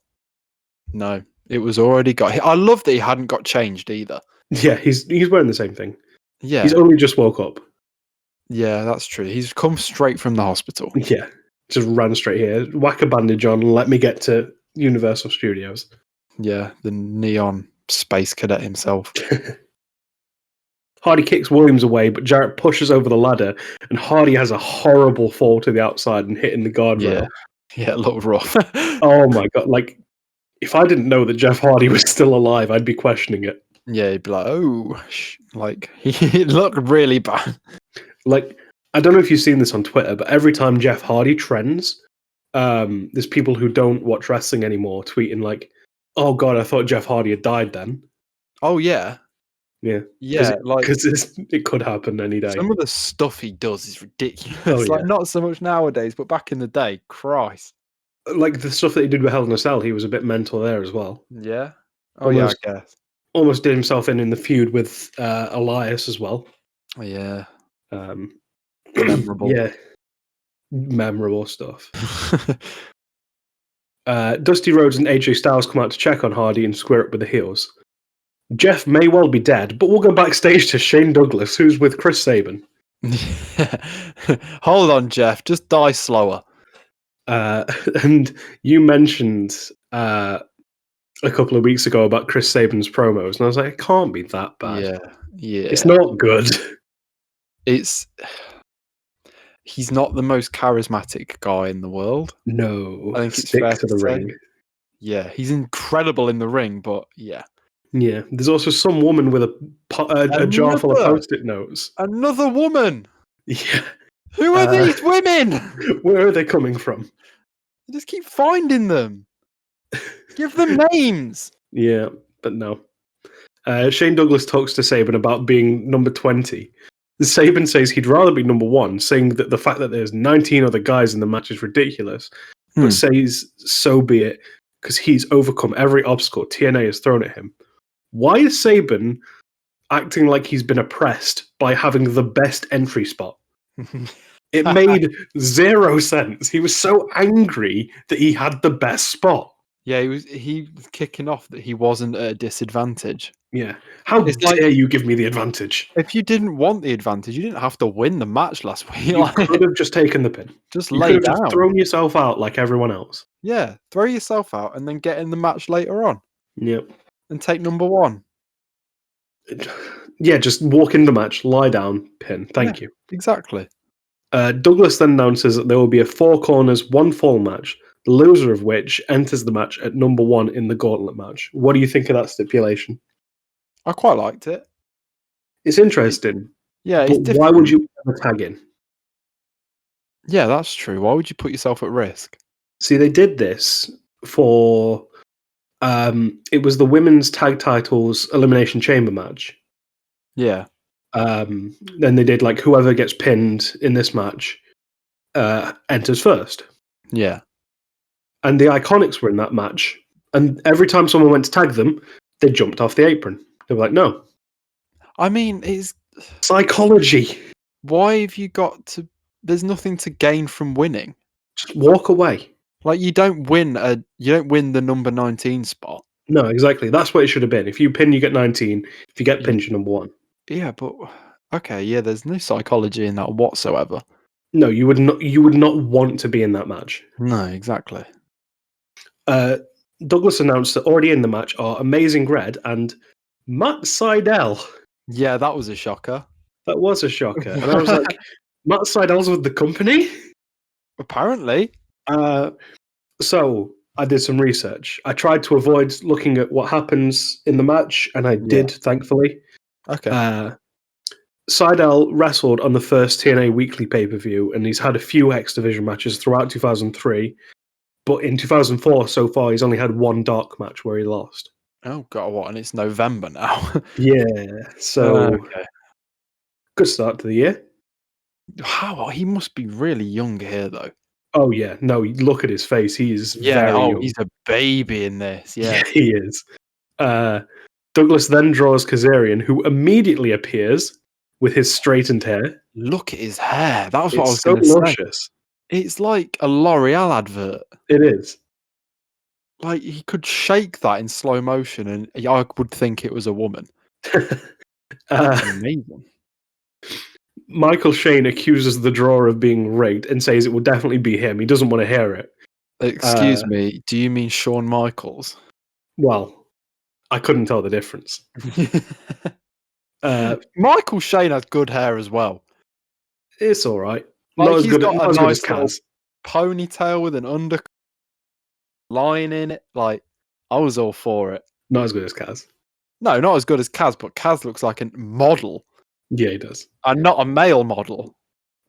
no, it was already got. I love that he hadn't got changed either. Yeah, he's wearing the same thing. Yeah, he's only just woke up. Yeah, that's true. He's come straight from the hospital. Yeah, just ran straight here, whack a bandage on, and let me get to Universal Studios. Yeah, the neon space cadet himself. Hardy kicks Williams away, but Jarrett pushes over the ladder, and Hardy has a horrible fall to the outside and hitting the guardrail. Yeah, it looked rough. Oh my god! Like, if I didn't know that Jeff Hardy was still alive, I'd be questioning it. Yeah, he'd be like, "Oh, like he looked really bad." Like, I don't know if you've seen this on Twitter, but every time Jeff Hardy trends, there's people who don't watch wrestling anymore tweeting like, "Oh god, I thought Jeff Hardy had died then." Oh yeah. Yeah, like because it could happen any day. Some of the stuff he does is ridiculous. Like not so much nowadays, but back in the day, Christ. Like the stuff that he did with Hell in a Cell, he was a bit mental there as well. Yeah. Oh yeah, I guess. Almost did himself in the feud with Elias as well. Oh, yeah. Memorable. Yeah, memorable stuff. Dusty Rhodes and AJ Styles come out to check on Hardy and square up with the heels. Jeff may well be dead, but we'll go backstage to Shane Douglas, who's with Chris Sabin. Hold on, Jeff. Just die slower. And you mentioned a couple of weeks ago about Chris Sabin's promos, and I was like, it can't be that bad. Yeah. It's not good. He's not the most charismatic guy in the world. No, I think it's stick fair to the ring. Yeah, he's incredible in the ring, but yeah. Yeah, there's also some woman with a jar full of Post-it notes. Another woman. Yeah. Who are these women? Where are they coming from? I just keep finding them. Give them names. Yeah, but no. Shane Douglas talks to Sabin about being number 20. Sabin says he'd rather be number 1, saying that the fact that there's 19 other guys in the match is ridiculous, but says so be it, because he's overcome every obstacle TNA has thrown at him. Why is Sabin acting like he's been oppressed by having the best entry spot? It made 0 sense. He was so angry that he had the best spot. Yeah, he was kicking off that he wasn't at a disadvantage. Yeah. How dare you give me the advantage? If you didn't want the advantage, you didn't have to win the match last week. You could have just taken the pin. Just lay down. Just thrown yourself out like everyone else. Yeah, throw yourself out and then get in the match later on. Yep. And take number 1. Yeah, just walk in the match, lie down, pin. Thank you. Exactly. Douglas then announces that there will be a 4 corners, 1 fall match, the loser of which enters the match at number 1 in the gauntlet match. What do you think of that stipulation? I quite liked it. It's interesting. It's different. Why would you ever tag in? Yeah, that's true. Why would you put yourself at risk? See, they did this for... it was the women's tag titles elimination chamber match. Yeah. Then they did like whoever gets pinned in this match enters first. Yeah. And the Iconics were in that match. And every time someone went to tag them, they jumped off the apron. They were like, no. I mean, it's psychology. Why have you got to... There's nothing to gain from winning. Just walk away. Like, you don't win the number 19 spot. No, exactly. That's what it should have been. If you pin, you get 19. If you get pinned, you're number 1. Yeah, but okay, yeah, there's no psychology in that whatsoever. No, you would not want to be in that match. No, exactly. Douglas announced that already in the match are Amazing Red and Matt Sydal. Yeah, that was a shocker. That was a shocker. And I was like, Matt Sydal's with the company? Apparently. So I did some research. I tried to avoid looking at what happens in the match, and I did, thankfully. Okay. Sydal wrestled on the first TNA weekly pay-per-view, and he's had a few X Division matches throughout 2003. But in 2004, so far, he's only had 1 dark match where he lost. Oh, God, what? And it's November now. Yeah, so good start to the year. How? He must be really young here, though. Oh, yeah. No, look at his face. He is very young. He's a baby in this. Yeah, he is. Douglas then draws Kazarian, who immediately appears with his straightened hair. Look at his hair. That was what I was It's so going to say. luscious. It's like a L'Oreal advert. It is. Like, he could shake that in slow motion, and I would think it was a woman. Amazing. Michael Shane accuses the drawer of being rigged and says it will definitely be him. He doesn't want to hear it. Excuse me, do you mean Shawn Michaels? Well, I couldn't tell the difference. Michael Shane has good hair as well. It's all right. Like, Not as he's good, got not a as good nice as Kaz. ponytail with an line in it. Like, I was all for it. Not as good as Kaz. No, not as good as Kaz, but Kaz looks like a model. Yeah, he does. And not a male model.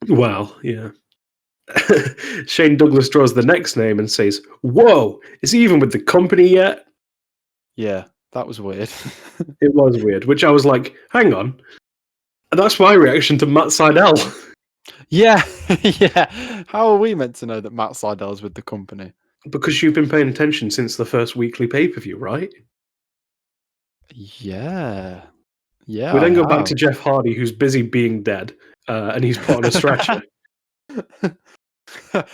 Well, yeah. Shane Douglas draws the next name and says, "Whoa, is he even with the company yet?" Yeah, that was weird. It was weird, which I was like, hang on. And that's my reaction to Matt Sydal. Yeah, yeah. How are we meant to know that Matt Sydal's with the company? Because you've been paying attention since the first weekly pay-per-view, right? Yeah. Yeah. We then go back to Jeff Hardy, who's busy being dead, and he's put on a stretcher.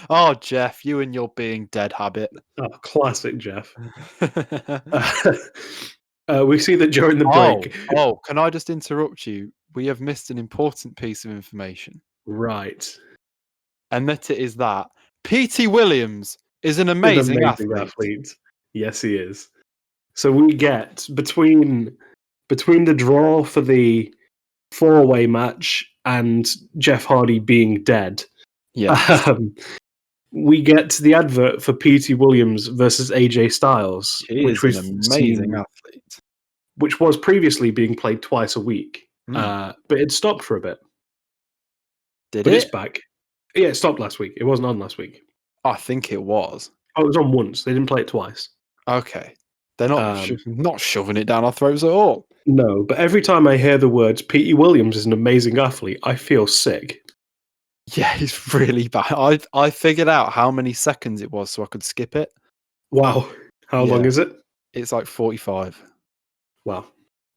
Oh, Jeff, you and your being dead habit. Oh, classic Jeff. We see that during the break. Oh, can I just interrupt you? We have missed an important piece of information. Right. And that it is that PETEY Williams is an amazing athlete. Yes, he is. So we get between the draw for the four-way match and Jeff Hardy being dead. Yeah. We get the advert for PETEY Williams versus AJ Styles, which was an amazing athlete, which was previously being played twice a week, but it stopped for a bit. But it's back. Yeah, it stopped last week. It wasn't on last week. I think it was. Oh, it was on once. They didn't play it twice. Okay, they're not shoving it down our throats at all. No, but every time I hear the words "PETEY Williams is an amazing athlete," I feel sick. Yeah, he's really bad. I figured out how many seconds it was so I could skip it. Wow. How long is it? It's like 45. Wow.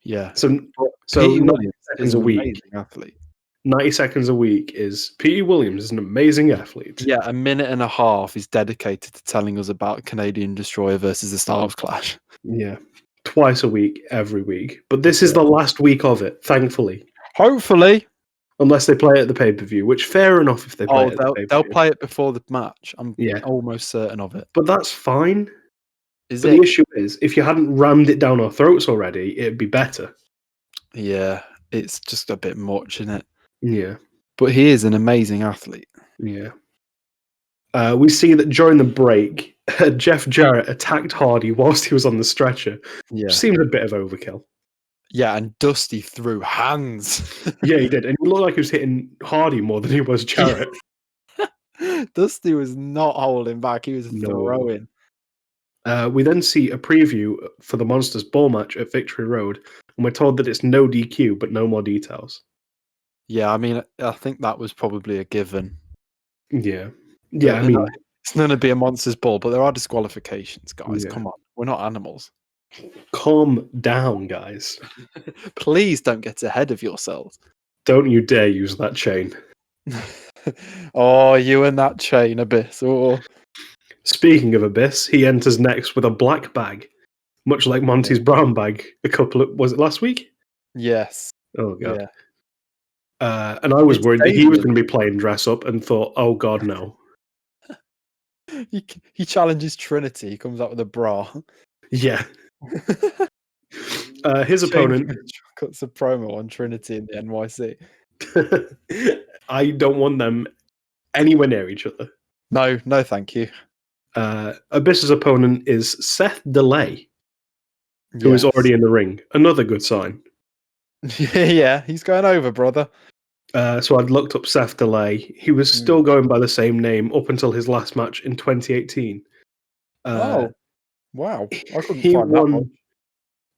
Yeah. So 90 seconds a week. Athlete. 90 seconds a week is PETEY Williams is an amazing athlete. Yeah, a minute and a half is dedicated to telling us about Canadian Destroyer versus the Styles Clash. Yeah. Twice a week, every week. But this is the last week of it, thankfully. Hopefully. Unless they play it at the pay-per-view, which fair enough if they play it at the pay-per-view. They'll play it before the match. I'm almost certain of it. But that's fine. The issue is, if you hadn't rammed it down our throats already, it'd be better. Yeah, it's just a bit much, isn't it? Yeah. But he is an amazing athlete. Yeah. We see that during the break, Jeff Jarrett attacked Hardy whilst he was on the stretcher. Yeah. Which seemed a bit of overkill. Yeah, and Dusty threw hands. Yeah, he did. And he looked like he was hitting Hardy more than he was Jarrett. Dusty was not holding back. He was throwing. We then see a preview for the Monsters Ball match at Victory Road, and we're told that it's no DQ, but no more details. Yeah, I mean, I think that was probably a given. Yeah. Yeah, I mean... It's going to be a Monsters Ball, but there are disqualifications, guys. Yeah. Come on. We're not animals. Calm down, guys. Please don't get ahead of yourselves. Don't you dare use that chain. Oh, you and that chain, Abyss. Oh. Speaking of Abyss, he enters next with a black bag, much like Monty's brown bag was it last week? Yes. Oh, God. Yeah. And I was worried that he was going to be playing dress up and thought, oh, God, no. He challenges Trinity. He comes out with a bra. Yeah. His opponent cuts a promo on Trinity in the NYC. I don't want them anywhere near each other. No, thank you. Abyss's opponent is Seth Delay, who is already in the ring. Another good sign. Yeah, he's going over, brother. So I'd looked up Seth Delay. He was still going by the same name up until his last match in 2018. Oh, wow. I couldn't find that one.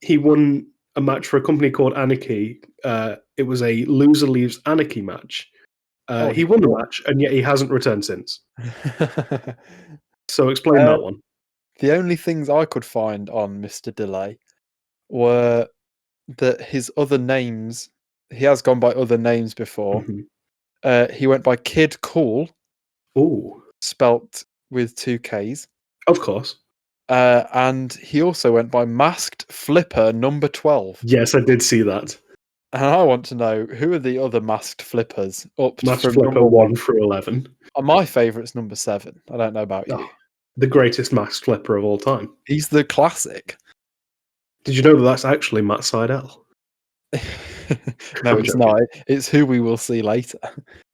He won a match for a company called Anarchy. It was a loser leaves Anarchy match. He won the match, and yet he hasn't returned since. So explain that one. The only things I could find on Mr. Delay were that his other names, he has gone by other names before. He went by Kid Cool. Ooh. Spelt with 2 Ks. Of course. And he also went by Masked Flipper number 12. Yes, I did see that. And I want to know, who are the other Masked Flippers Masked from Flipper number 1 through 11. My favourite's number 7. I don't know about you. The greatest Masked Flipper of all time. He's the classic. Did you know that that's actually Matt Seidel? No, it's not. It's who we will see later.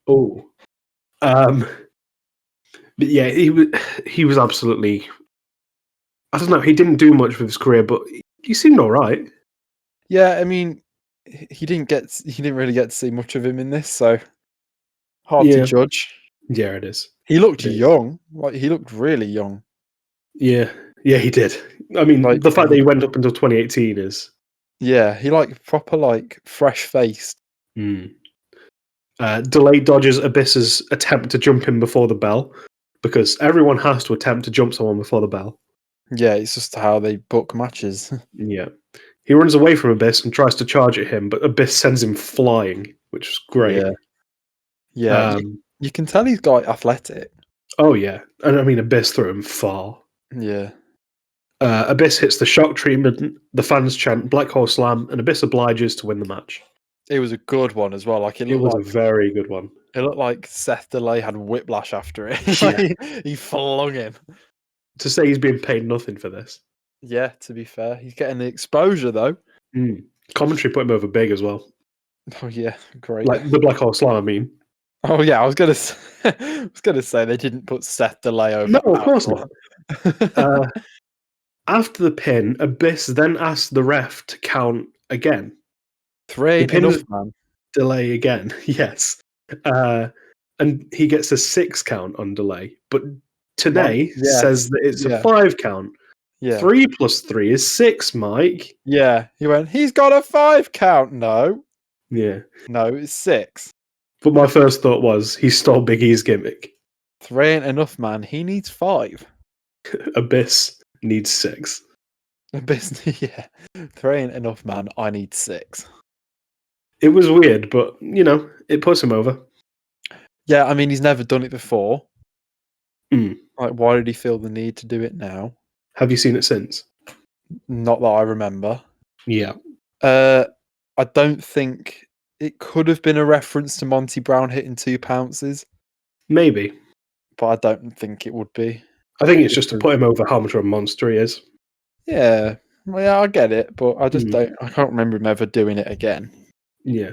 Oh. But yeah, he was absolutely... I don't know, he didn't do much with his career, but he seemed all right. Yeah, I mean, he didn't really get to see much of him in this, so hard to judge. Yeah, it is. He looked young. Like, he looked really young. Yeah, he did. I mean, like, the fact that he went up until 2018 is... Yeah, he proper fresh-faced. Delay dodges Abyss's attempt to jump him before the bell, because everyone has to attempt to jump someone before the bell. Yeah, it's just how they book matches. Yeah. He runs away from Abyss and tries to charge at him, but Abyss sends him flying, which is great. Yeah. You can tell he's got athletic. Oh, yeah. And I mean, Abyss threw him far. Yeah. Abyss hits the shock treatment, the fans chant Black Hole Slam, and Abyss obliges to win the match. It was a good one as well. It was a very good one. It looked like Seth Delay had whiplash after it. He flung him. To say he's being paid nothing for this. Yeah, to be fair. He's getting the exposure, though. Commentary put him over big as well. Oh, yeah. Great. Like the Black Hole Slam, I mean. Oh, yeah. I was going to say they didn't put Seth Delay over. No, of course not. After the pin, Abyss then asked the ref to count again. 3 ain't enough, man. Delay again, yes. And he gets a 6 count on Delay. But Today says that it's a 5 count. Yeah. 3 plus 3 is 6, Mike. Yeah. He went, he's got a 5 count. No. Yeah. No, it's 6. But my first thought was, he stole Big E's gimmick. 3 ain't enough, man. He needs 5. Abyss needs 6. Abyss, yeah. 3 ain't enough, man. I need 6. It was weird, but, it puts him over. Yeah, I mean, he's never done it before. Like, why did he feel the need to do it now? Have you seen it since? Not that I remember. Yeah. I don't think it could have been a reference to Monty Brown hitting 2 pounces. Maybe. But I don't think it would be. I think it's just to put him over how much of a monster he is. Yeah. Well, yeah, I get it, but I just I can't remember him ever doing it again. Yeah.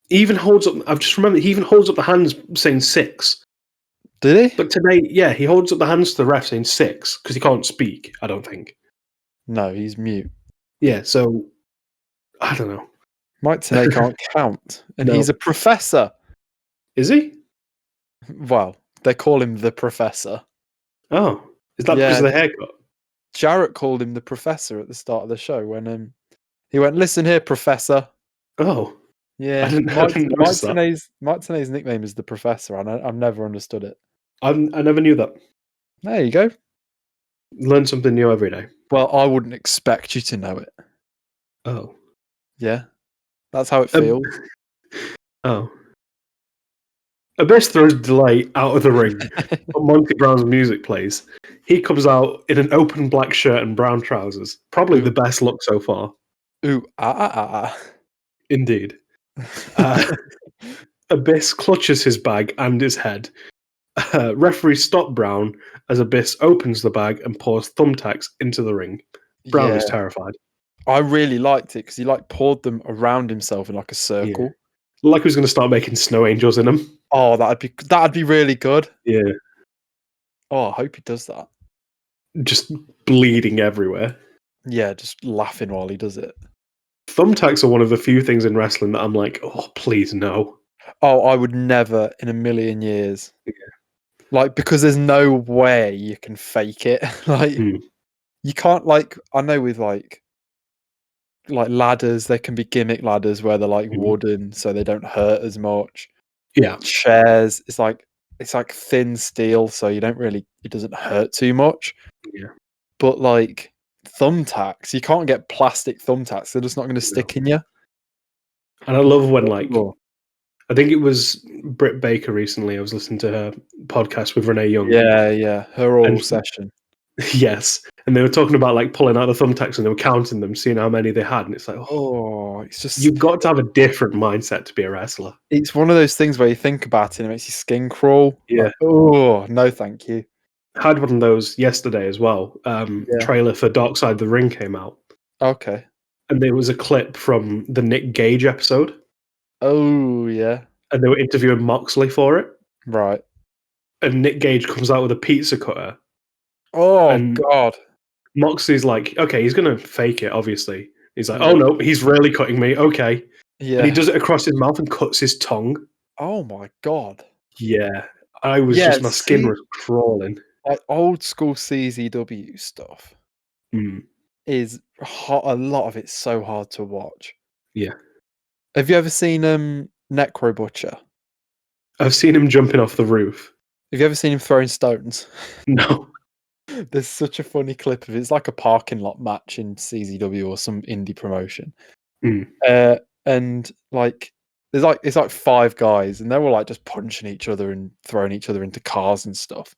He even holds up, I've just remembered, he even holds up the hands saying 6. Did he? But today, yeah, he holds up the hands to the ref saying 6, because he can't speak, I don't think. No, he's mute. Yeah, so, I don't know. Mike Tenay can't count, and he's a professor. Is he? Well, they call him the professor. Oh, is that because of the haircut? Jarrett called him the professor at the start of the show when he went, "Listen here, professor." Oh, yeah. I didn't notice that. Mike Tenay's nickname is the professor, and I've never understood it. I never knew that. There you go. Learn something new every day. Well, I wouldn't expect you to know it. Oh. Yeah. That's how it feels. Oh. Abyss throws Delay out of the ring, but Monty Brown's music plays. He comes out in an open black shirt and brown trousers. Probably the best look so far. Ooh, Indeed. Abyss clutches his bag and his head. Referee stop Brown as Abyss opens the bag and pours thumbtacks into the ring. Brown is terrified. I really liked it because he poured them around himself in a circle. Yeah. Like he was going to start making snow angels in them. Oh, that'd be really good. Yeah. Oh, I hope he does that. Just bleeding everywhere. Yeah, just laughing while he does it. Thumbtacks are one of the few things in wrestling that I'm like, oh, please no. Oh, I would never in a million years. Yeah. Because there's no way you can fake it. You can't I know with ladders, there can be gimmick ladders where they're wooden so they don't hurt as much. Yeah. Chairs, it's like thin steel, so it doesn't hurt too much. Yeah. But thumbtacks. You can't get plastic thumbtacks. They're just not going to stick in you. And I love when, like, I think it was Britt Baker recently. I was listening to her podcast with Renee Young. Yeah. Her oral session. Yes. And they were talking about, like, pulling out the thumbtacks and they were counting them, seeing how many they had. And it's like, it's just... You've got to have a different mindset to be a wrestler. It's one of those things where you think about it and it makes your skin crawl. Yeah. Like, oh, no thank you. I had one of those yesterday as well. Trailer for Dark Side of the Ring came out. Okay. And there was a clip from the Nick Gage episode. Oh, yeah. And they were interviewing Moxley for it. Right. And Nick Gage comes out with a pizza cutter. Oh, God. Moxley's like, okay, he's going to fake it, obviously. He's like, oh, no, he's really cutting me. Okay. Yeah. And he does it across his mouth and cuts his tongue. Oh, my God. Yeah. I was my skin was crawling. Like old school CZW stuff is hot. A lot of it's so hard to watch. Yeah. Have you ever seen Necro Butcher? I've seen him jumping off the roof. Have you ever seen him throwing stones? No. There's such a funny clip of it. It's like a parking lot match in CZW or some indie promotion. And like it's like 5 guys and they're all like just punching each other and throwing each other into cars and stuff.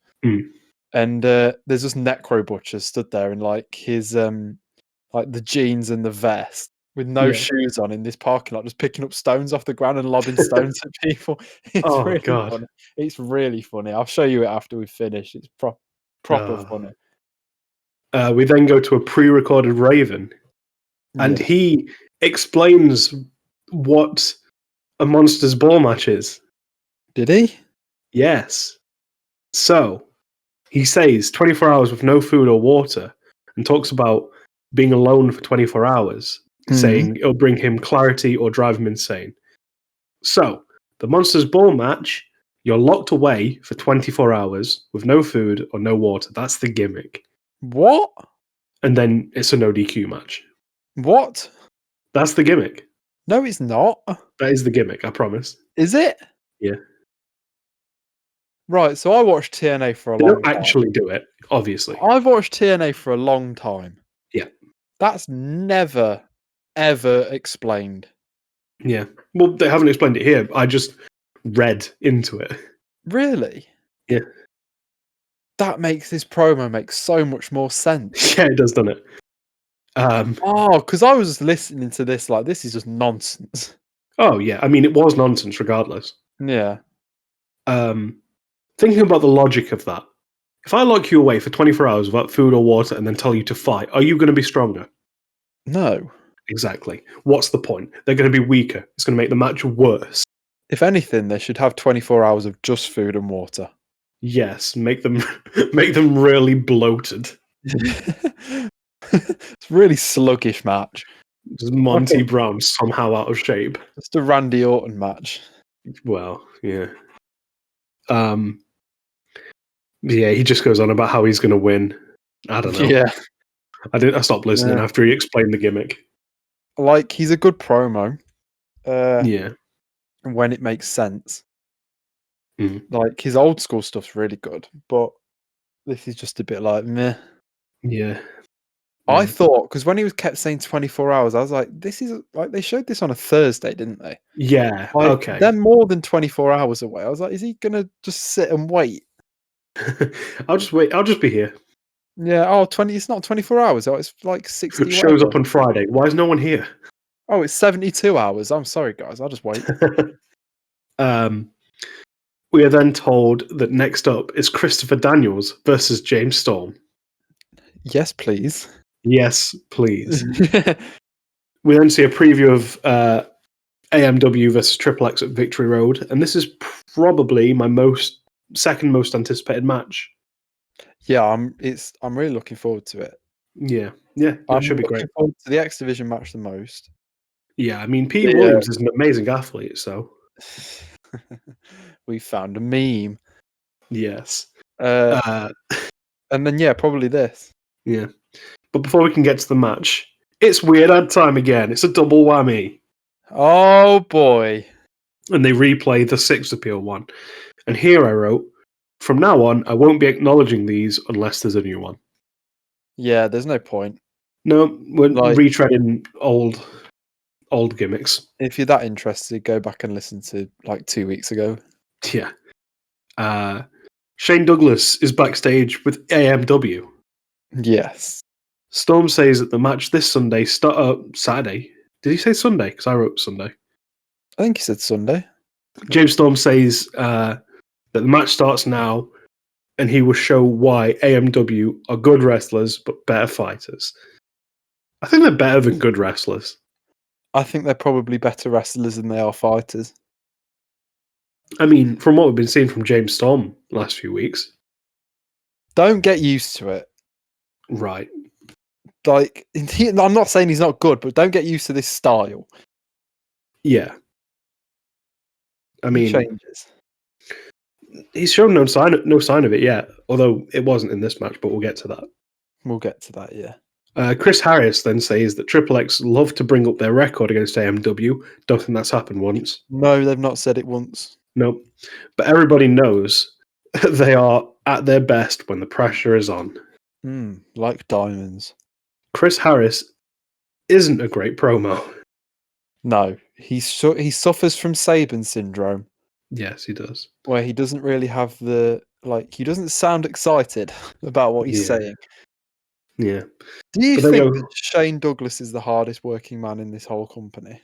And there's this Necro Butcher stood there in like his like the jeans and the vest with no shoes on in this parking lot, just picking up stones off the ground and lobbing stones at people. It's really funny. It's really funny. I'll show you it after we finish. It's proper funny. We then go to a pre-recorded Raven, and he explains what a Monsters Ball match is. Did he? Yes. So, he says 24 hours with no food or water, and talks about being alone for 24 hours, saying it'll bring him clarity or drive him insane. So, the Monsters Ball match, you're locked away for 24 hours with no food or no water. That's the gimmick. What? And then it's a no DQ match. What? That's the gimmick. No, it's not. That is the gimmick, I promise. Is it? Yeah. Right, so I watched TNA for a long time. They don't actually do it, obviously. I've watched TNA for a long time. Yeah. That's never, ever explained. Yeah. Well, they haven't explained it here. I just read into it. Really? Yeah. That makes this promo make so much more sense. Yeah, it does, doesn't it? Because I was listening to this like, this is just nonsense. Oh, yeah. I mean, it was nonsense regardless. Yeah. Thinking about the logic of that, if I lock you away for 24 hours without food or water and then tell you to fight, are you going to be stronger? No. Exactly. What's the point? They're going to be weaker. It's going to make the match worse. If anything, they should have 24 hours of just food and water. Yes, make them really bloated. It's a really sluggish match. Just Monty Brown somehow out of shape. Just a Randy Orton match. Well, yeah. Yeah, he just goes on about how he's going to win. I don't know. Yeah. I stopped listening after he explained the gimmick. Like, he's a good promo. Yeah. When it makes sense. Like, his old school stuff's really good, but this is just a bit like, meh. Yeah. I thought, because when he was kept saying 24 hours, I was like, this is, like, they showed this on a Thursday, didn't they? Yeah, like, okay. They're more than 24 hours away. I was like, is he going to just sit and wait? I'll just wait. I'll just be here. Yeah, it's not 24 hours. Oh, it's like 60 It shows up on Friday. Why is no one here? Oh, it's 72 hours. I'm sorry, guys. I'll just wait. We are then told that next up is Christopher Daniels versus James Storm. Yes, please. Yes, please. We then see a preview of AMW versus Triple X at Victory Road, and this is probably my second most anticipated match. Yeah, I'm really looking forward to it. Yeah, it should be great. I'm looking forward to the X Division match the most. Yeah, I mean, Pete Williams is an amazing athlete, so we found a meme. Yes. And then probably this. Yeah. But before we can get to the match, it's Weird Ad time again. It's a double whammy. Oh boy. And they replay the Six Appeal one. And here I wrote, from now on, I won't be acknowledging these unless there's a new one. Yeah, there's no point. No, we're retreading old gimmicks. If you're that interested, go back and listen to like 2 weeks ago. Yeah. Shane Douglas is backstage with AMW. Yes. Storm says that the match this Sunday Saturday. Did he say Sunday? Because I wrote Sunday. I think he said Sunday. James Storm says that the match starts now, and he will show why AMW are good wrestlers but better fighters. I think they're better than good wrestlers. I think they're probably better wrestlers than they are fighters. I mean, from what we've been seeing from James Storm last few weeks. Don't get used to it. Right. Like, I'm not saying he's not good, but don't get used to this style. Yeah. I mean, he changes. He's shown no sign of it yet, although it wasn't in this match, but we'll get to that. We'll get to that, yeah. Chris Harris then says that Triple X love to bring up their record against AMW. Don't think that's happened once. No, they've not said it once. Nope. But everybody knows they are at their best when the pressure is on. Like diamonds. Chris Harris isn't a great promo. No, he suffers from Saban syndrome. Yes, he does. Where he doesn't really have he doesn't sound excited about what he's saying. Yeah. Do you think that Shane Douglas is the hardest working man in this whole company?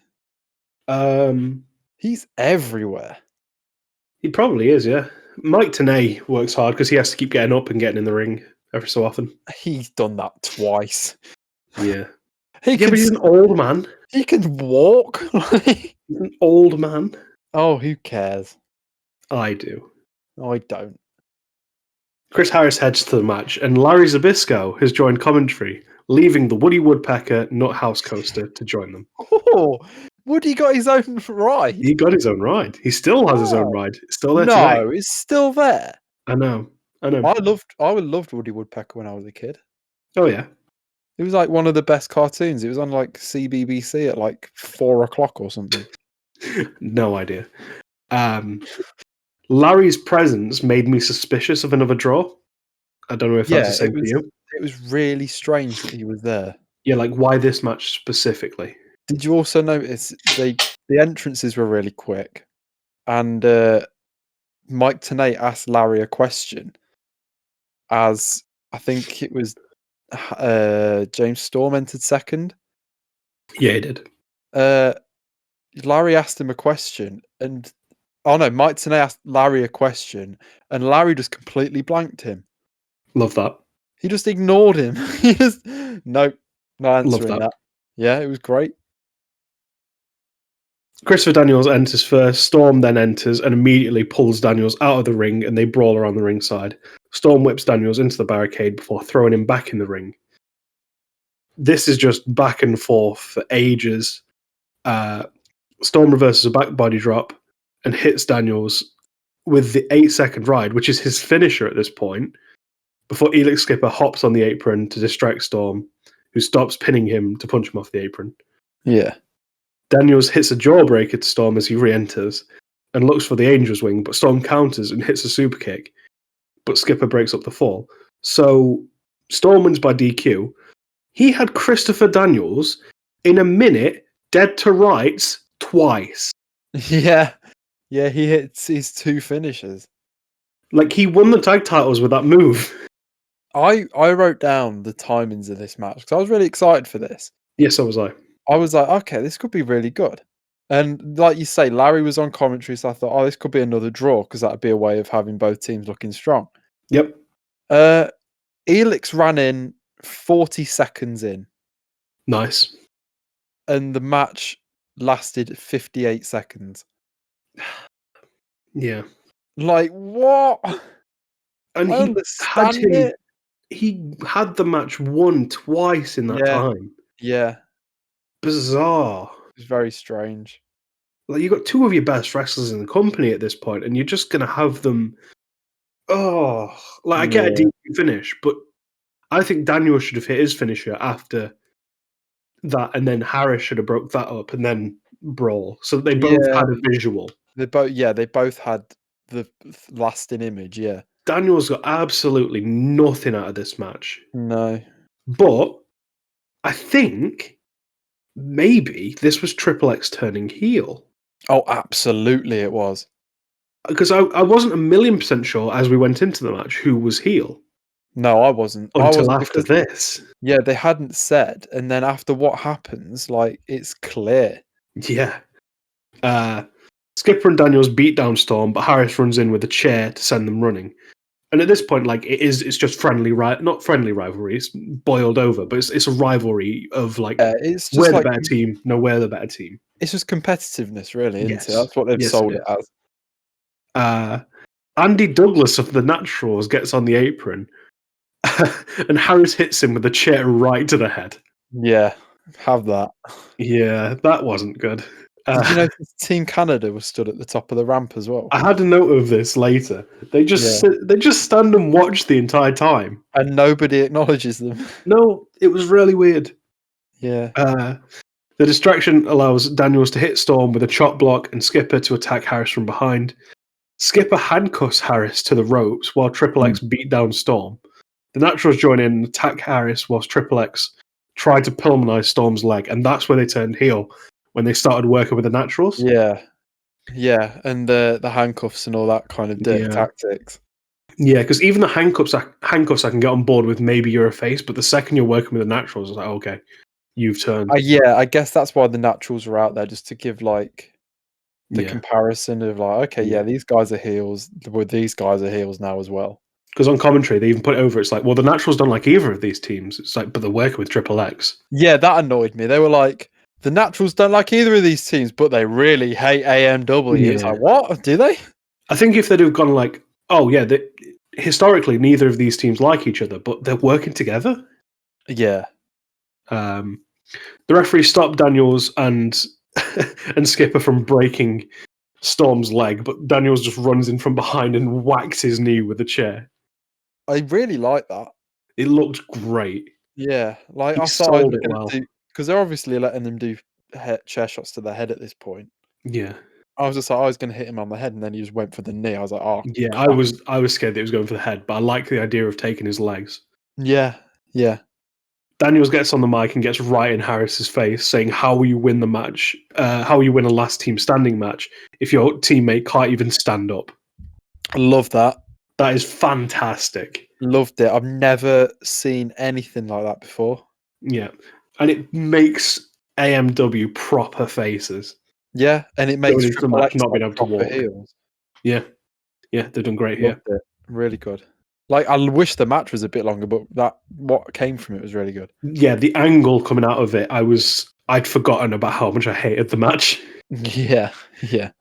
He's everywhere. He probably is, yeah. Mike TNA works hard because he has to keep getting up and getting in the ring every so often. He's done that twice. Yeah. But he's an old man. He can walk. He's an old man. Oh, who cares? I do. I don't. Chris Harris heads to the match, and Larry Zbyszko has joined commentary, leaving the Woody Woodpecker Nut House Coaster to join them. Oh, Woody got his own ride. He got his own ride. He still has his own ride. It's still there today. No, it's still there. I know. I loved Woody Woodpecker when I was a kid. Oh yeah. It was like one of the best cartoons. It was on like CBBC at like 4 o'clock or something. No idea. Larry's presence made me suspicious of another draw. I don't know if that's the same for you. It was really strange that he was there. Yeah, like why this match specifically? Did you also notice the entrances were really quick, and Mike TNA asked Larry a question, as I think it was James Storm entered second. Yeah, he did. Larry asked him a question, and Mike TNA asked Larry a question, and Larry just completely blanked him. Love that. He just ignored him. He just no answering that. Yeah, it was great. Christopher Daniels enters first. Storm then enters and immediately pulls Daniels out of the ring, and they brawl around the ringside. Storm whips Daniels into the barricade before throwing him back in the ring. This is just back and forth for ages. Storm reverses a back body drop and hits Daniels with the 8-second ride, which is his finisher at this point, before Elix Skipper hops on the apron to distract Storm, who stops pinning him to punch him off the apron. Yeah. Daniels hits a jawbreaker to Storm as he re-enters and looks for the Angel's Wing, but Storm counters and hits a super kick, but Skipper breaks up the fall. So Storm wins by DQ. He had Christopher Daniels in a minute dead to rights twice. Yeah. Yeah, he hits his 2 finishes. Like, he won the tag titles with that move. I wrote down the timings of this match because I was really excited for this. Yes, so was I. I was like, okay, this could be really good. And like you say, Larry was on commentary, so I thought, this could be another draw because that'd be a way of having both teams looking strong. Yep. Elix ran in 40 seconds in. Nice. And the match lasted 58 seconds. Yeah. Like, what? And he had the match won twice in that time. Yeah. Bizarre. It was very strange. Like, you got 2 of your best wrestlers in the company at this point, and you're just going to have them. I get a DQ finish, but I think Daniel should have hit his finisher after that, and then Harris should have broke that up and then brawl. So they both had a visual. They both had the lasting image, yeah. Daniel's got absolutely nothing out of this match. No. But I think maybe this was Triple X turning heel. Oh, absolutely it was. Because I wasn't 1,000,000% sure as we went into the match who was heel. No, I wasn't. Until after this. Yeah, they hadn't said, and then after what happens, like, it's clear. Yeah. Skipper and Daniels beat down Storm, but Harris runs in with a chair to send them running. And at this point, like, it's just not friendly rivalry, it's boiled over, but it's a rivalry of, like, it's just we're like the better team, no, we're the better team. It's just competitiveness, really, isn't Yes. it? That's what they've sold it as. Andy Douglas of the Naturals gets on the apron, and Harris hits him with a chair right to the head. Yeah, have that. Yeah, that wasn't good. Did you notice Team Canada was stood at the top of the ramp as well? I had a note of this later. They just stand and watch the entire time, and nobody acknowledges them. No, it was really weird. Yeah. The distraction allows Daniels to hit Storm with a chop block and Skipper to attack Harris from behind. Skipper handcuffs Harris to the ropes while Triple X beat down Storm. The Naturals join in and attack Harris whilst Triple X tried to pulmonize Storm's leg, and that's where they turned heel, when they started working with the Naturals. Yeah. Yeah, and the handcuffs and all that kind of dick tactics. Yeah, because even the handcuffs I can get on board with, maybe you're a face, but the second you're working with the Naturals, it's like, okay, you've turned. Yeah, I guess that's why the Naturals are out there, just to give, like, the comparison of, like, okay, these guys are heels, well, these guys are heels now as well. Because on commentary, they even put it over, it's like, well, the Naturals don't like either of these teams. It's like, but they're working with Triple X. Yeah, that annoyed me. They were like, the Naturals don't like either of these teams, but they really hate AMW. Yeah. It's like, what? Do they? I think if they'd have gone like, oh, yeah, historically, neither of these teams like each other, but they're working together. Yeah. The referee stopped Daniels and Skipper from breaking Storm's leg, but Daniels just runs in from behind and whacks his knee with a chair. I really like that. It looked great. Yeah, like I thought I was going to do, because they're obviously letting them do chair shots to the head at this point. Yeah. I was just like, I was going to hit him on the head, and then he just went for the knee. I was like, oh. Yeah, crap. I was scared that he was going for the head, but I like the idea of taking his legs. Yeah, yeah. Daniels gets on the mic and gets right in Harris's face, saying, how will you win the match? How will you win a last team standing match if your teammate can't even stand up? I love that. That is fantastic. Loved it. I've never seen anything like that before. Yeah. And it makes AMW proper faces. Yeah, and it makes Triple X not being able to walk. Heels. Yeah. Yeah, they've done great here. It. Really good. Like, I wish the match was a bit longer, but what came from it was really good. Yeah, the angle coming out of it, I'd forgotten about how much I hated the match. Yeah, yeah.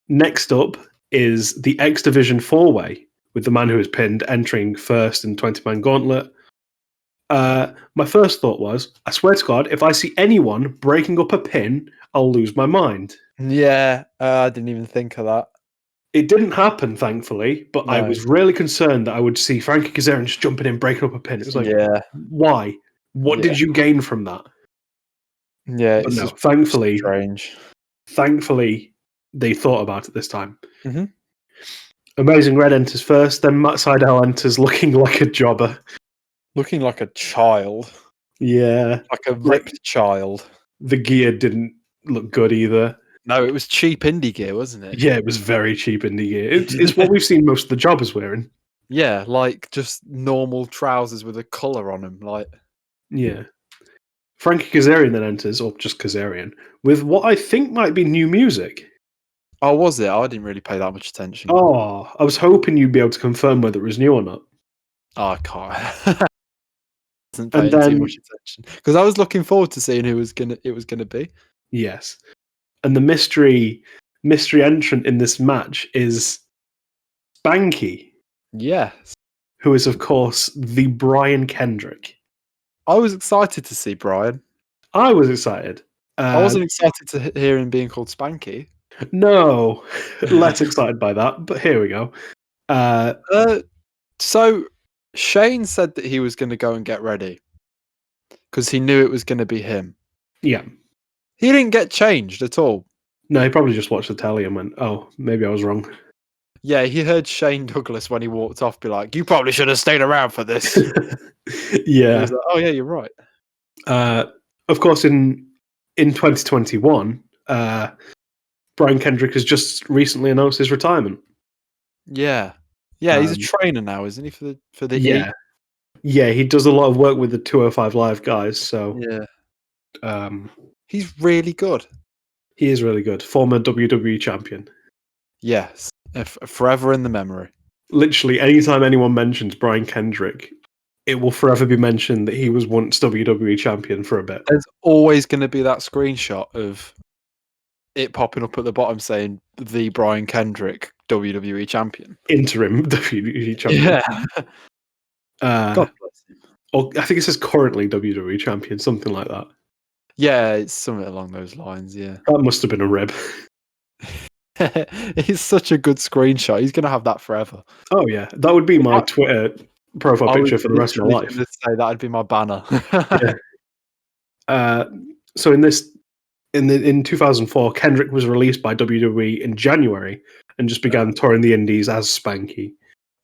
Next up is the X Division 4-way, with the man who was pinned entering first in 20-man gauntlet. My first thought was, I swear to God, if I see anyone breaking up a pin, I'll lose my mind. Yeah, I didn't even think of that. It didn't happen, thankfully, but I was really concerned that I would see Frankie Kazarian just jumping in, breaking up a pin. It was like, why? What did you gain from that? Yeah, but no, thankfully, strange. Thankfully, they thought about it this time. Mm-hmm. Amazing Red enters first, then Matt Sydal enters looking like a jobber. Looking like a child. Yeah. Like a ripped child. The gear didn't look good either. No, it was cheap indie gear, wasn't it? Yeah, it was very cheap indie gear. It's what we've seen most of the jobbers wearing. Yeah, like just normal trousers with a colour on them. Like, yeah. Frankie Kazarian then enters, or just Kazarian, with what I think might be new music. Oh, was it? I didn't really pay that much attention. Oh, I was hoping you'd be able to confirm whether it was new or not. Oh, I can't. Wasn't paying too much attention because I was looking forward to seeing who it was gonna be. Yes, and the mystery entrant in this match is Spanky. Yes, who is of course the Brian Kendrick. I was excited to see Brian. I was excited. I wasn't excited to hear him being called Spanky. No, less excited by that. But here we go. So Shane said that he was going to go and get ready because he knew it was going to be him. Yeah. He didn't get changed at all. No, he probably just watched the telly and went, oh, maybe I was wrong. Yeah, he heard Shane Douglas when he walked off be like, "You probably should have stayed around for this." Yeah. He was like, "Oh yeah, you're right." Of course, in 2021, Brian Kendrick has just recently announced his retirement. Yeah, he's a trainer now, isn't he? For the yeah, he does a lot of work with the 205 Live guys. So he's really good. He is really good. Former WWE champion. Yes, forever in the memory. Literally, anytime anyone mentions Brian Kendrick, it will forever be mentioned that he was once WWE champion for a bit. There's always going to be that screenshot of it popping up at the bottom saying the Brian Kendrick WWE champion. Interim WWE champion. Yeah. God bless him. Or I think it says currently WWE champion, something like that. Yeah, it's something along those lines, yeah. That must have been a rib. It's such a good screenshot. He's going to have that forever. Oh, yeah. That would be my Twitter profile picture for the rest of my life. Say that'd be my banner. Yeah. So in 2004, Kendrick was released by WWE in January and just began touring the indies as Spanky.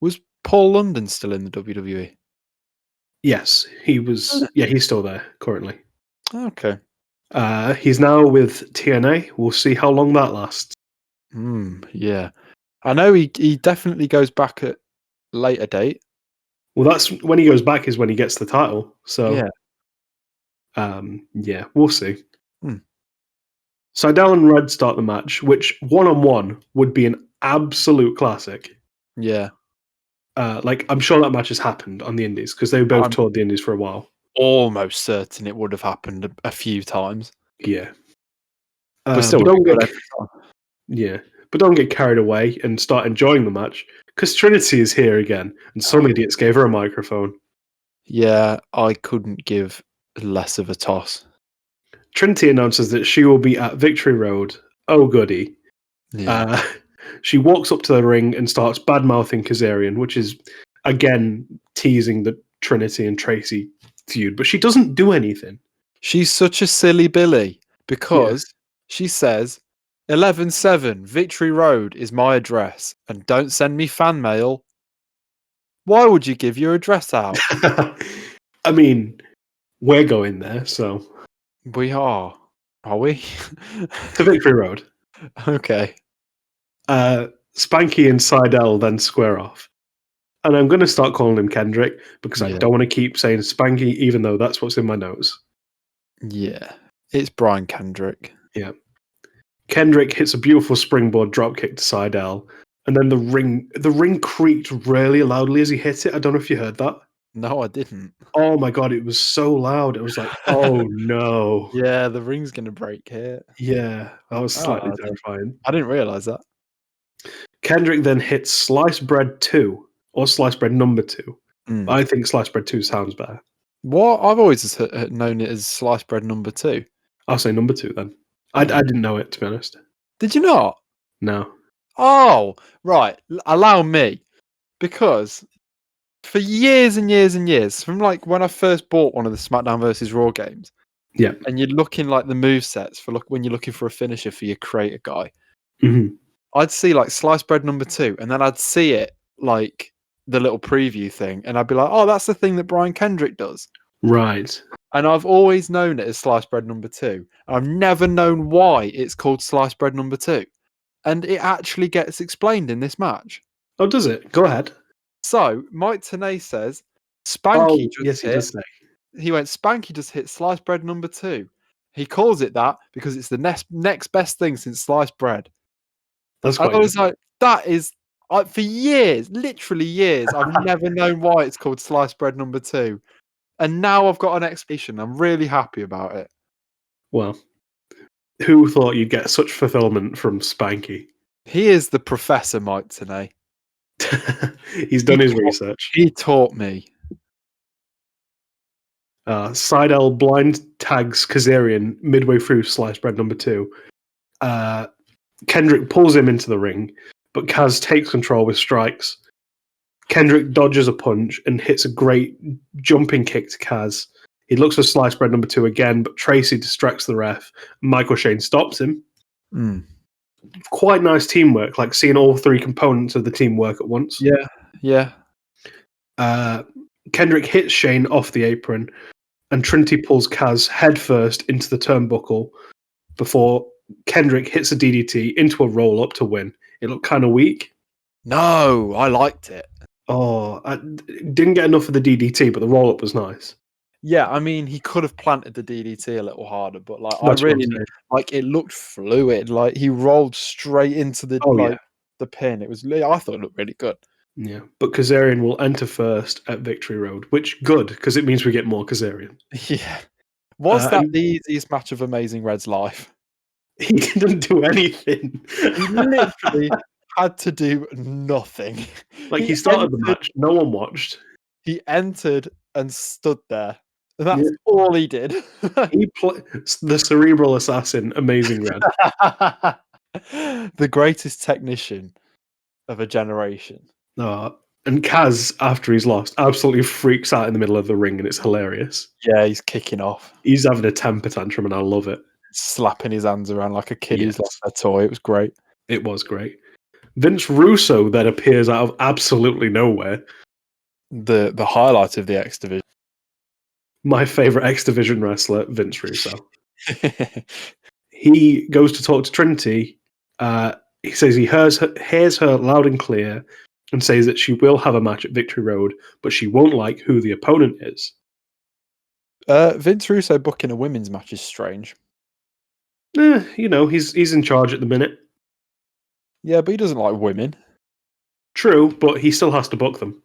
Was Paul London still in the WWE? Yes, he was. Yeah, he's still there currently. Okay. He's now with TNA. We'll see how long that lasts. Yeah. I know he definitely goes back at later date. Well, that's when he goes back is when he gets the title. So, yeah, we'll see. Seidel and Red start the match, which one-on-one would be an absolute classic. Yeah. I'm sure that match has happened on the indies because they both toured the indies for a while. Almost certain it would have happened a few times. Yeah. But still, but don't get carried away and start enjoying the match because Trinity is here again, and some idiots gave her a microphone. Yeah, I couldn't give less of a toss. Trinity announces that she will be at Victory Road. Oh, goody. Yeah. She walks up to the ring and starts bad-mouthing Kazarian, which is, again, teasing the Trinity and Tracy feud, but she doesn't do anything. She's such a silly Billy because she says, 11-7, Victory Road is my address, and don't send me fan mail. Why would you give your address out? I mean, we're going there, so... We are. Are we? To Victory Road. Okay. Spanky and Seidel then square off. And I'm going to start calling him Kendrick because I don't want to keep saying Spanky, even though that's what's in my notes. Yeah. It's Brian Kendrick. Yeah. Kendrick hits a beautiful springboard dropkick to Seidel. And then the ring creaked really loudly as he hit it. I don't know if you heard that. No, I didn't. Oh my God, it was so loud. It was like, oh no. Yeah, the ring's going to break here. Yeah, that was slightly terrifying. I didn't realize that. Kendrick then hits Sliced Bread 2, or Sliced Bread number 2. I think Sliced Bread 2 sounds better. What? I've always known it as Sliced Bread number 2. I'll say number 2 then. I didn't know it, to be honest. Did you not? No. Oh, right. Allow me. Because for years and years and years, from like when I first bought one of the SmackDown vs. Raw games, and you're looking like the movesets for when you're looking for a finisher for your creator guy, I'd see like Sliced Bread number 2, and then I'd see it like the little preview thing, and I'd be like, oh, that's the thing that Brian Kendrick does. Right. And I've always known it as Sliced Bread number 2. I've never known why it's called Sliced Bread number 2. And it actually gets explained in this match. Oh, does it? Go ahead. So, Mike Tenay says, Spanky he does say. He went, Spanky just hit Sliced Bread number 2. He calls it that because it's the next best thing since sliced bread. That's quite I was like, that is, for years, literally years, I've never known why it's called Sliced Bread number 2. And now I've got an explanation. I'm really happy about it. Well, who thought you'd get such fulfillment from Spanky? He is the Professor, Mike Tenay. He's done his research. He taught me. Seidel blind tags Kazarian midway through Sliced Bread number 2. Kendrick pulls him into the ring, but Kaz takes control with strikes. Kendrick dodges a punch and hits a great jumping kick to Kaz. He looks for Sliced Bread number 2 again, but Tracy distracts the ref. Michael Shane stops him. quite nice teamwork, like seeing all three components of the team work at once. Yeah, yeah. Kendrick hits Shane off the apron, and Trinity pulls Kaz headfirst into the turnbuckle before Kendrick hits a DDT into a roll up to win. It looked kind of weak. No, I liked it. Oh, I didn't get enough of the DDT, but the roll up was nice. Yeah, I mean, he could have planted the DDT a little harder, but like I really like it looked fluid. Like he rolled straight into the the pin. It was I thought it looked really good. Yeah, but Kazarian will enter first at Victory Road, which good because it means we get more Kazarian. Yeah, was that the easiest match of Amazing Red's life? He didn't do anything. He literally had to do nothing. Like he started the match, no one watched. He entered and stood there. That's all he did. He played the cerebral assassin, Amazing Red. The greatest technician of a generation. And Kaz, after he's lost, absolutely freaks out in the middle of the ring, and it's hilarious. Yeah, he's kicking off. He's having a temper tantrum, and I love it. Slapping his hands around like a kid who's lost their toy. It was great. It was great. Vince Russo then appears out of absolutely nowhere. The highlight of the X Division. My favorite X Division wrestler, Vince Russo. He goes to talk to Trinity. He says he hears her loud and clear and says that she will have a match at Victory Road, but she won't like who the opponent is. Vince Russo booking a women's match is strange. He's in charge at the minute. Yeah, but he doesn't like women. True, but he still has to book them.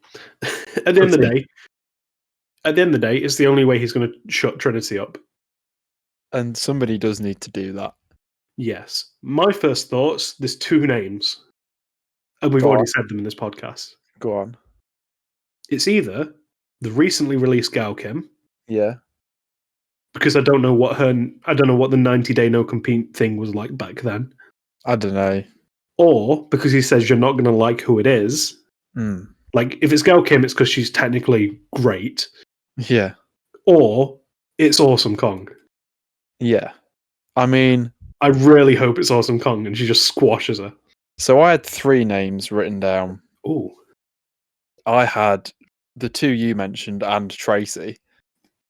At the end of the day, it's the only way he's going to shut Trinity up. And somebody does need to do that. Yes. My first thoughts, there's two names. And we've already said them in this podcast. Go on. It's either the recently released Gao Kim. Yeah. Because I don't know what the 90-day no compete thing was like back then. I don't know. Or because he says you're not going to like who it is. Like if it's Gao Kim, it's because she's technically great. Yeah. Or it's Awesome Kong. Yeah. I mean, I really hope it's Awesome Kong and she just squashes her. So I had 3 names written down. Oh. I had the 2 you mentioned and Tracy.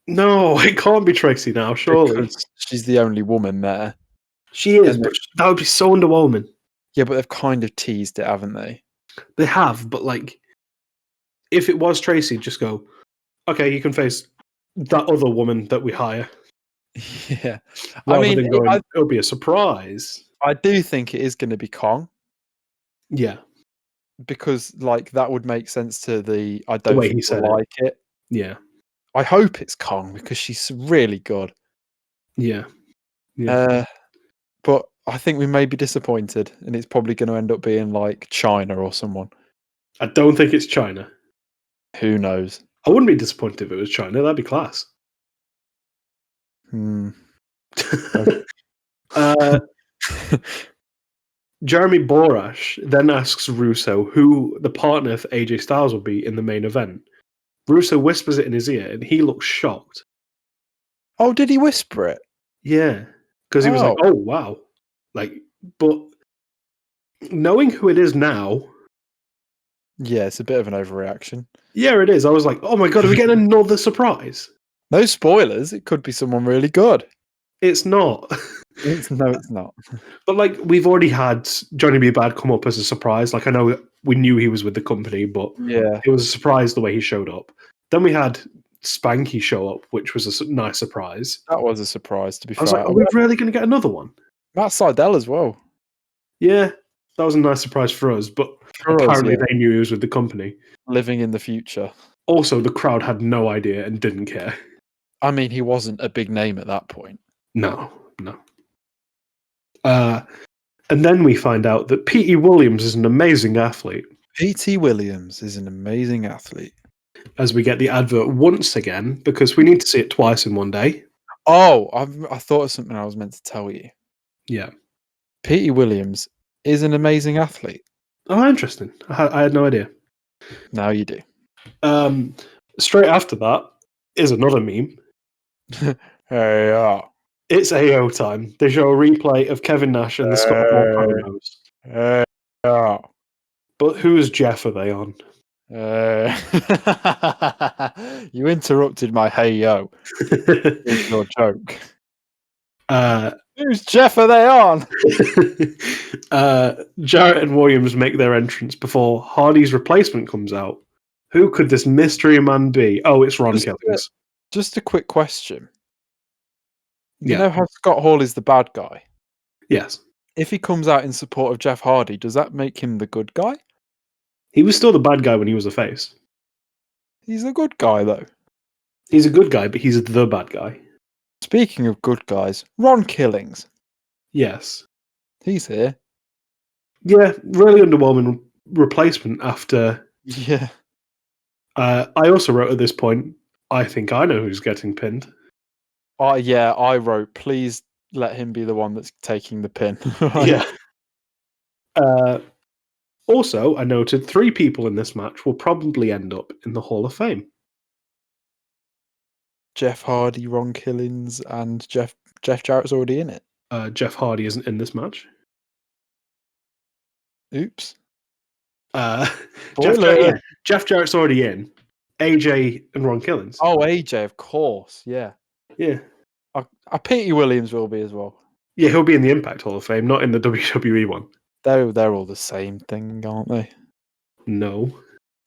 No, it can't be Tracy now, surely. Because she's the only woman there. She is, but that would be so underwhelming. Yeah, but they've kind of teased it, haven't they? They have, but like, if it was Tracy, just go, okay, you can face that other woman that we hire. Yeah. It'll be a surprise. I do think it is going to be Kong. Yeah. Because, like, that would make sense to I don't think he'll like it. Yeah. I hope it's Kong because she's really good. Yeah. But I think we may be disappointed and it's probably going to end up being like China or someone. I don't think it's China. Who knows? I wouldn't be disappointed if it was China. That'd be class. Jeremy Borash then asks Russo who the partner for AJ Styles will be in the main event. Russo whispers it in his ear, and he looks shocked. Oh, did he whisper it? Yeah, because he was like, "Oh wow!" Like, but knowing who it is now, yeah, it's a bit of an overreaction. Yeah, it is. I was like, "Oh my god, are we getting another surprise?" No spoilers. It could be someone really good. It's not. No, it's not. But like, we've already had Johnny B. Bad come up as a surprise. Like, I know we knew he was with the company, but yeah, it was a surprise the way he showed up. Then we had Spanky show up, which was a nice surprise. That was a surprise, to be fair. I was like, are we really going to get another one? Matt Sydal as well. Yeah, that was a nice surprise for us, but apparently they knew he was with the company. Living in the future. Also, the crowd had no idea and didn't care. I mean, he wasn't a big name at that point. No. And then we find out that Petey Williams is an amazing athlete. Petey Williams is an amazing athlete. As we get the advert once again, because we need to see it twice in one day. Oh, I thought of something I was meant to tell you. Yeah. Petey Williams is an amazing athlete. Oh, interesting. I had no idea. Now you do. Straight after that is another meme. Hey, It's AO time. They show a replay of Kevin Nash and the Scott Hall promos. Yeah. But whose Jeff are they on? You interrupted my hey yo with your joke. Whose Jeff are they on? Jarrett and Williams make their entrance before Hardy's replacement comes out. Who could this mystery man be? Oh, it's Ron Killings. Just a quick question. You know how Scott Hall is the bad guy? Yes. If he comes out in support of Jeff Hardy, does that make him the good guy? He was still the bad guy when he was a face. He's a good guy, though. He's a good guy, but he's the bad guy. Speaking of good guys, Ron Killings. Yes. He's here. Yeah, really underwhelming replacement after... Yeah. I also wrote at this point, I think I know who's getting pinned. Yeah, I wrote, please let him be the one that's taking the pin. Yeah. Also, I noted 3 people in this match will probably end up in the Hall of Fame. Jeff Hardy, Ron Killings, and Jeff Jarrett's already in it. Jeff Hardy isn't in this match. Oops. Jeff Jarrett's already in. AJ and Ron Killings. Oh, AJ, of course. Yeah. Yeah. I Petey Williams will be as well. Yeah, he'll be in the Impact Hall of Fame, not in the WWE one. They're all the same thing, aren't they? No.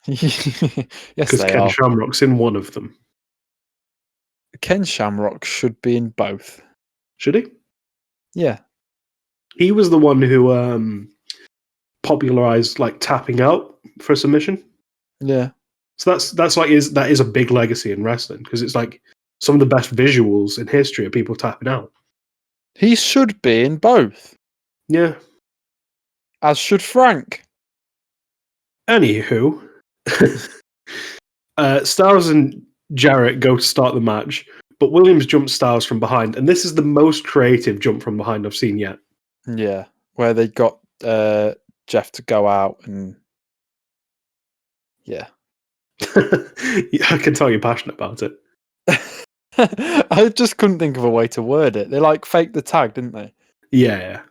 Yes, because Ken Shamrock's in one of them. Ken Shamrock should be in both. Should he? Yeah. He was the one who popularized like tapping out for a submission. Yeah. So that is a big legacy in wrestling because it's like some of the best visuals in history of people tapping out. He should be in both. Yeah. As should Frank. Anywho, Styles and Jarrett go to start the match, but Williams jumps Styles from behind, and this is the most creative jump from behind I've seen yet. Yeah, where they got Jeff to go out and yeah. I can tell you're passionate about it. I just couldn't think of a way to word it. They like faked the tag, didn't they? Yeah.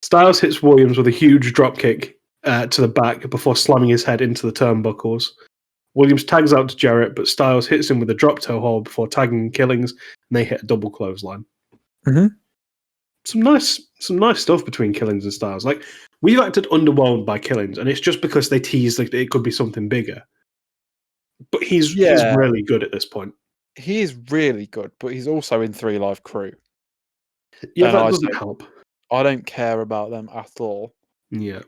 Styles hits Williams with a huge drop kick to the back before slamming his head into the turnbuckles. Williams tags out to Jarrett, but Styles hits him with a drop toe hold before tagging Killings, and they hit a double clothesline. Mm-hmm. Some nice stuff between Killings and Styles. Like, we've acted underwhelmed by Killings, and it's just because they teased like it could be something bigger. But he's really good at this point. He is really good, but he's also in 3 Live Crew. Yeah, that doesn't help. I don't care about them at all. Yeah.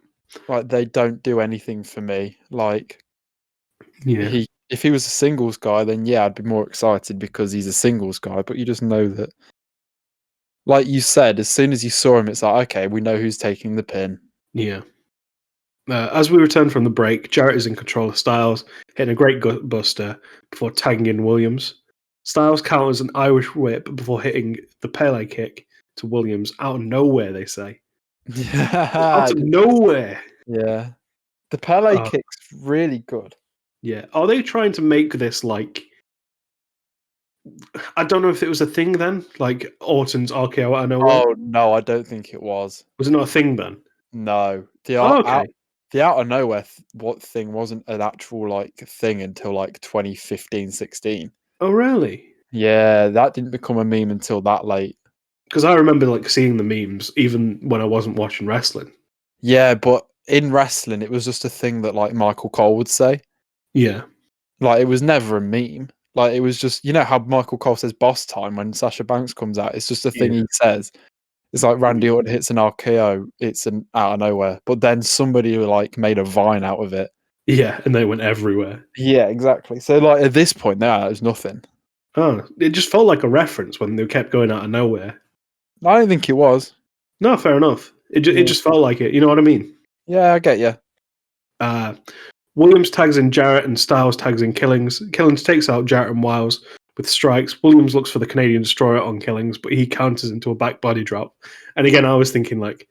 Like, they don't do anything for me. Like, yeah. If he was a singles guy, then yeah, I'd be more excited because he's a singles guy, but you just know that, like you said, as soon as you saw him, it's like, okay, we know who's taking the pin. Yeah. As we return from the break, Jarrett is in control of Styles, hitting a great gut buster before tagging in Williams. Styles counters an Irish whip before hitting the Pele kick to Williams out of nowhere, they say. Yeah. Out of nowhere. Yeah. The Pele kick's really good. Yeah. Are they trying to make this like... I don't know if it was a thing then, like Orton's RKO out of nowhere. Oh, no, I don't think it was. Was it not a thing then? No. The out of nowhere thing wasn't an actual like thing until like 2015-16. Oh, really? Yeah, that didn't become a meme until that late. Because I remember like seeing the memes even when I wasn't watching wrestling. Yeah, but in wrestling, it was just a thing that like Michael Cole would say. Yeah. Like, it was never a meme. Like, it was just, you know how Michael Cole says boss time when Sasha Banks comes out? It's just a thing he says. It's like Randy Orton hits an RKO, it's an out of nowhere. But then somebody like made a vine out of it. Yeah, and they went everywhere. Yeah, exactly. So like at this point now, there's nothing. Oh, it just felt like a reference when they kept going out of nowhere. I don't think it was. No, fair enough. It just felt like it. You know what I mean? Yeah, I get you. Williams tags in Jarrett and Styles tags in Killings. Killings takes out Jarrett and Wiles with strikes. Williams looks for the Canadian Destroyer on Killings, but he counters into a back body drop. And again, I was thinking, like,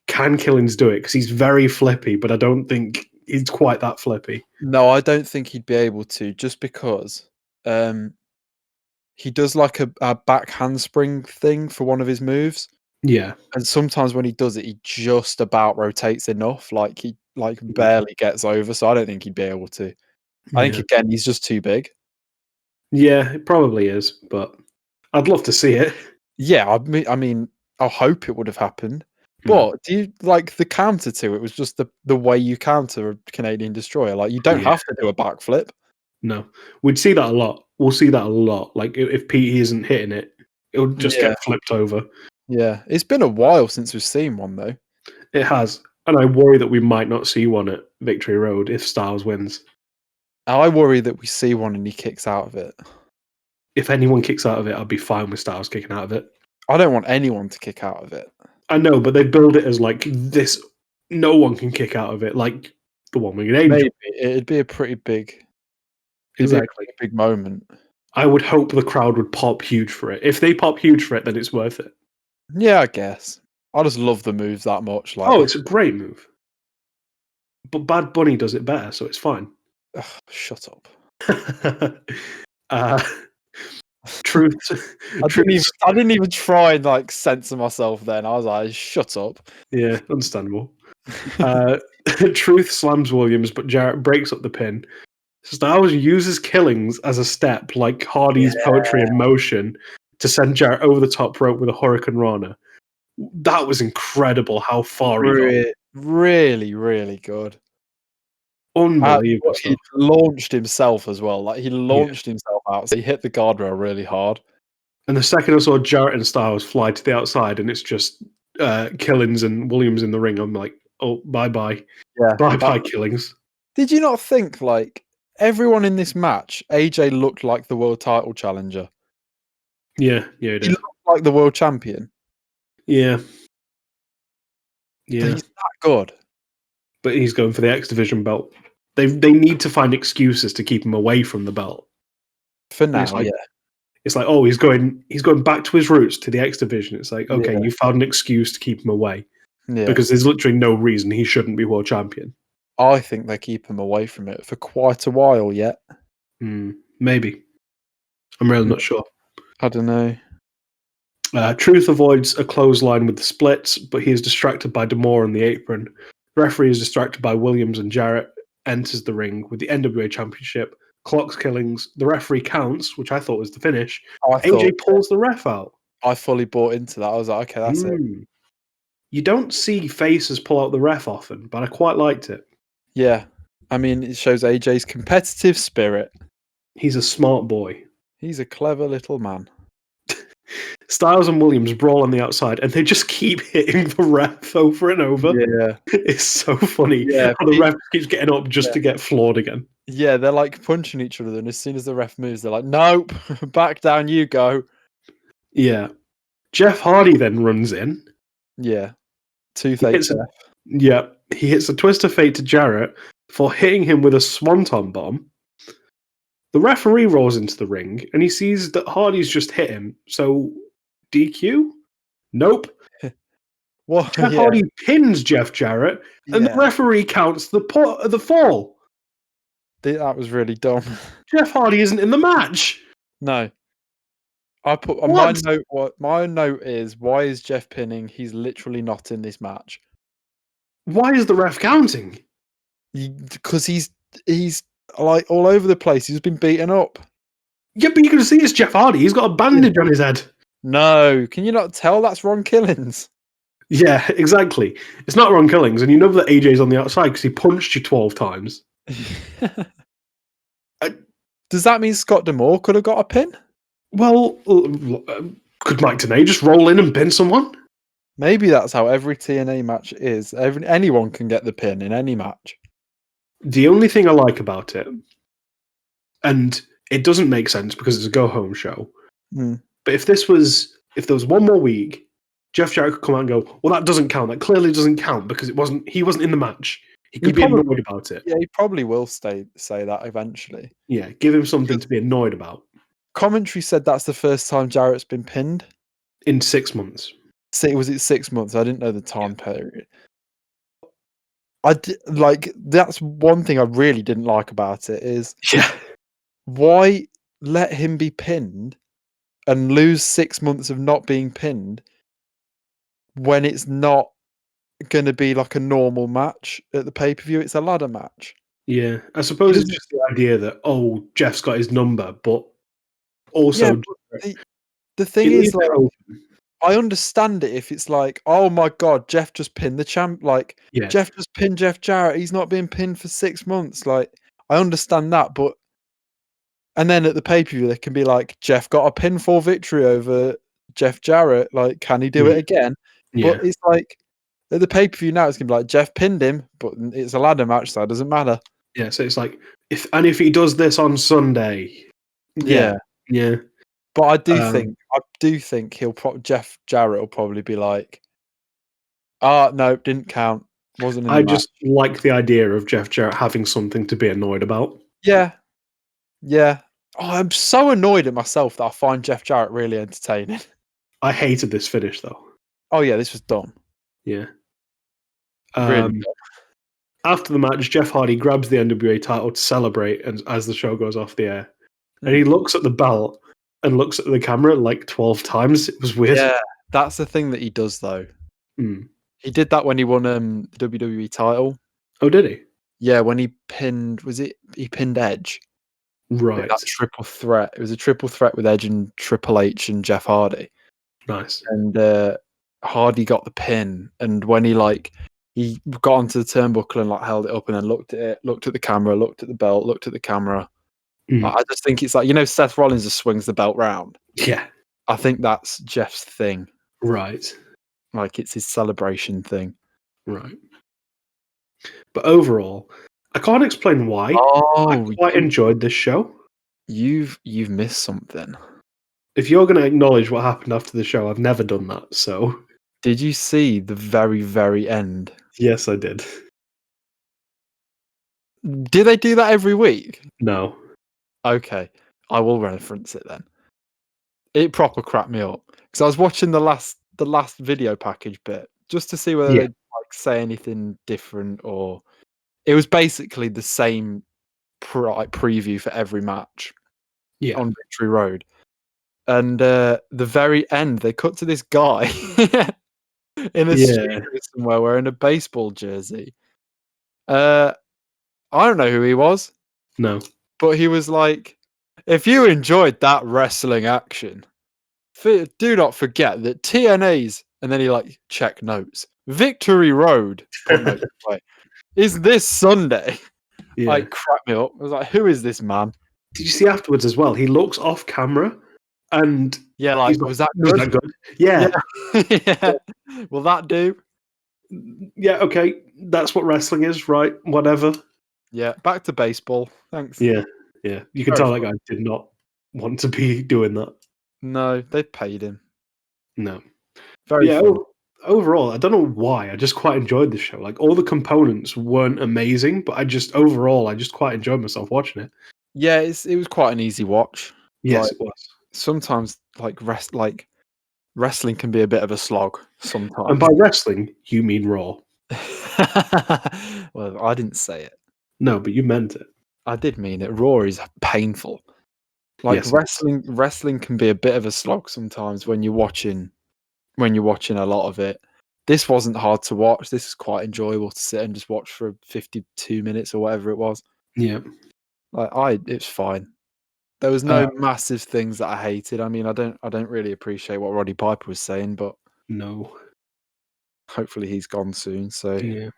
can Killings do it? Because he's very flippy, but I don't think he's quite that flippy. No, I don't think he'd be able to, just because he does like a back handspring thing for one of his moves. Yeah. And sometimes when he does it, he just about rotates enough, like he barely gets over. So I don't think he'd be able to. I think again, he's just too big. Yeah, it probably is, but I'd love to see it. Yeah, I mean, I hope it would have happened. But do you like the counter to it was just the way you counter a Canadian destroyer? Like you don't have to do a backflip. No, we'd see that a lot. We'll see that a lot. Like if PETY isn't hitting it, it'll just get flipped over. Yeah, it's been a while since we've seen one though. It has, and I worry that we might not see one at Victory Road if Styles wins. I worry that we see one and he kicks out of it. If anyone kicks out of it, I'd be fine with Styles kicking out of it. I don't want anyone to kick out of it. I know, but they build it as like this. No one can kick out of it, like the one winged angel. Maybe it'd be a pretty big, exactly big moment. I would hope the crowd would pop huge for it. If they pop huge for it, then it's worth it. Yeah, I guess. I just love the move that much. Like, oh, it's a great move. But Bad Bunny does it better, so it's fine. Ugh, shut up. Truth. I didn't even try and like censor myself then. I was like, shut up. Yeah, understandable. Truth slams Williams, but Jarrett breaks up the pin. Styles uses Killings as a step, like Hardy's poetry in motion, to send Jarrett over the top rope with a Hurricane Rana. That was incredible how far he got. Really, really good. Unbelievable. He launched himself as well. Like he launched himself out. So he hit the guardrail really hard. And the second I saw Jarrett and Styles fly to the outside and it's just Killings and Williams in the ring, I'm like, oh, bye-bye. Yeah. Bye-bye, Killings. Did you not think, like, everyone in this match, AJ looked like the world title challenger? Yeah, he did. He looked like the world champion. Yeah. Yeah. But he's that good. But he's going for the X Division belt. They need to find excuses to keep him away from the belt. For now, It's like, oh, he's going back to his roots, to the X Division. It's like, okay, you found an excuse to keep him away. Yeah. Because there's literally no reason he shouldn't be world champion. I think they keep him away from it for quite a while yet. Maybe. I'm really not sure. I don't know. Truth avoids a clothesline with the splits, but he is distracted by D'Amore on the apron. The referee is distracted by Williams, and Jarrett enters the ring with the NWA Championship. Clocks Killings. The referee counts, which I thought was the finish. AJ pulls the ref out. I fully bought into that. I was like, okay, that's it. You don't see faces pull out the ref often, but I quite liked it. Yeah. I mean, it shows AJ's competitive spirit. He's a smart boy. He's a clever little man. Styles and Williams brawl on the outside, and they just keep hitting the ref over and over. Yeah. It's so funny how the ref keeps getting up just to get floored again. Yeah, they're like punching each other, and as soon as the ref moves, they're like, nope, back down you go. Yeah. Jeff Hardy then runs in. Yeah. Toothache. Yeah. He hits a twist of fate to Jarrett for hitting him with a swanton bomb. The referee rolls into the ring, and he sees that Hardy's just hit him. So, DQ? Nope. Jeff Hardy pins Jeff Jarrett, and the referee counts the fall. That was really dumb. Jeff Hardy isn't in the match. No. I put my note. My note is, why is Jeff pinning? He's literally not in this match. Why is the ref counting? Because he's like all over the place. He's been beaten up. Yeah, but you can see it's Jeff Hardy. He's got a bandage on his head. No, can you not tell that's Ron Killings? Yeah, exactly. It's not Ron Killings, and you know that AJ's on the outside because he punched you 12 times. Does that mean Scott D'Amore could have got a pin? Well, could Mike TNA just roll in and pin someone? Maybe that's how every TNA match is. Anyone can get the pin in any match. The only thing I like about it, and it doesn't make sense because it's a go-home show, but if there was one more week, Jeff Jarrett could come out and go, well, that doesn't count. That clearly doesn't count because he wasn't in the match. He could be annoyed about it. Yeah, he probably will say that eventually. Yeah, give him something to be annoyed about. Commentary said that's the first time Jarrett's been pinned. In 6 months. Was it 6 months? I didn't know the time period. That's one thing I really didn't like about it is why let him be pinned and lose 6 months of not being pinned when it's not going to be like a normal match at the pay-per-view. It's a ladder match. Yeah, I suppose it's just the idea that, oh, Jeff's got his number, but also... Yeah, but the thing is, like, I understand it if it's like, oh my god, Jeff just pinned the champ. Like, Jeff just pinned Jeff Jarrett. He's not been pinned for 6 months. Like, I understand that, but... And then at the pay-per-view, they can be like, Jeff got a pinfall victory over Jeff Jarrett. Like, can he do it again? Yeah. But it's like, at the pay-per-view now, it's going to be like, Jeff pinned him, but it's a ladder match, so it doesn't matter. Yeah, so it's like, if he does this on Sunday... Yeah. But I do think Jeff Jarrett will probably be like, no, didn't count. Wasn't in the match. just like the idea of Jeff Jarrett having something to be annoyed about. Yeah. Yeah. Oh, I'm so annoyed at myself that I find Jeff Jarrett really entertaining. I hated this finish, though. Oh, yeah, this was dumb. Yeah. Really dumb. After the match, Jeff Hardy grabs the NWA title to celebrate as the show goes off the air. And he looks at the belt and looks at the camera like 12 times. It was weird. Yeah, that's the thing that he does, though. He did that when he won the WWE title. Oh, did he? Yeah, when he pinned... He pinned Edge. Right. That triple threat. It was a triple threat with Edge and Triple H and Jeff Hardy. Nice. And Hardy got the pin. And when he got onto the turnbuckle and held it up and then looked at it, looked at the camera, looked at the belt, looked at the camera. I just think it's like, Seth Rollins just swings the belt round. Yeah. I think that's Jeff's thing. Right. Like, it's his celebration thing. Right. But overall, I can't explain why. I quite enjoyed this show. You've missed something. If you're going to acknowledge what happened after the show, I've never done that, so... Did you see the very, very end? Yes, I did. Do they do that every week? No. Okay, I will reference it then. It proper cracked me up because I was watching the last video package bit just to see whether they'd say anything different, or it was basically the same preview for every match on Victory Road. And the very end, they cut to this guy in a studio somewhere wearing a baseball jersey. I don't know who he was. No. But he was like, if you enjoyed that wrestling action, do not forget that TNA's, and then he check notes, Victory Road is this Sunday. Cracked me up. I was like, who is this man? Did you see afterwards as well? He looks off camera and... Yeah, was that good? Yeah. Yeah. Will that do? Yeah, okay. That's what wrestling is, right? Whatever. Yeah, back to baseball. Thanks. Yeah. You can tell that guy did not want to be doing that. No, they paid him. No. Very fun. Overall, I don't know why. I just quite enjoyed the show. All the components weren't amazing, but I just quite enjoyed myself watching it. Yeah, it was quite an easy watch. Yes, it was. Sometimes, wrestling can be a bit of a slog. Sometimes. And by wrestling, you mean Raw. Well, I didn't say it. No, but you meant it. I did mean it. Raw is painful. Wrestling can be a bit of a slog sometimes when you're watching a lot of it. This wasn't hard to watch. This is quite enjoyable to sit and just watch for 52 minutes or whatever it was. Yeah. It's fine. There was no massive things that I hated. I mean, I don't really appreciate what Roddy Piper was saying, but no. Hopefully he's gone soon. So yeah.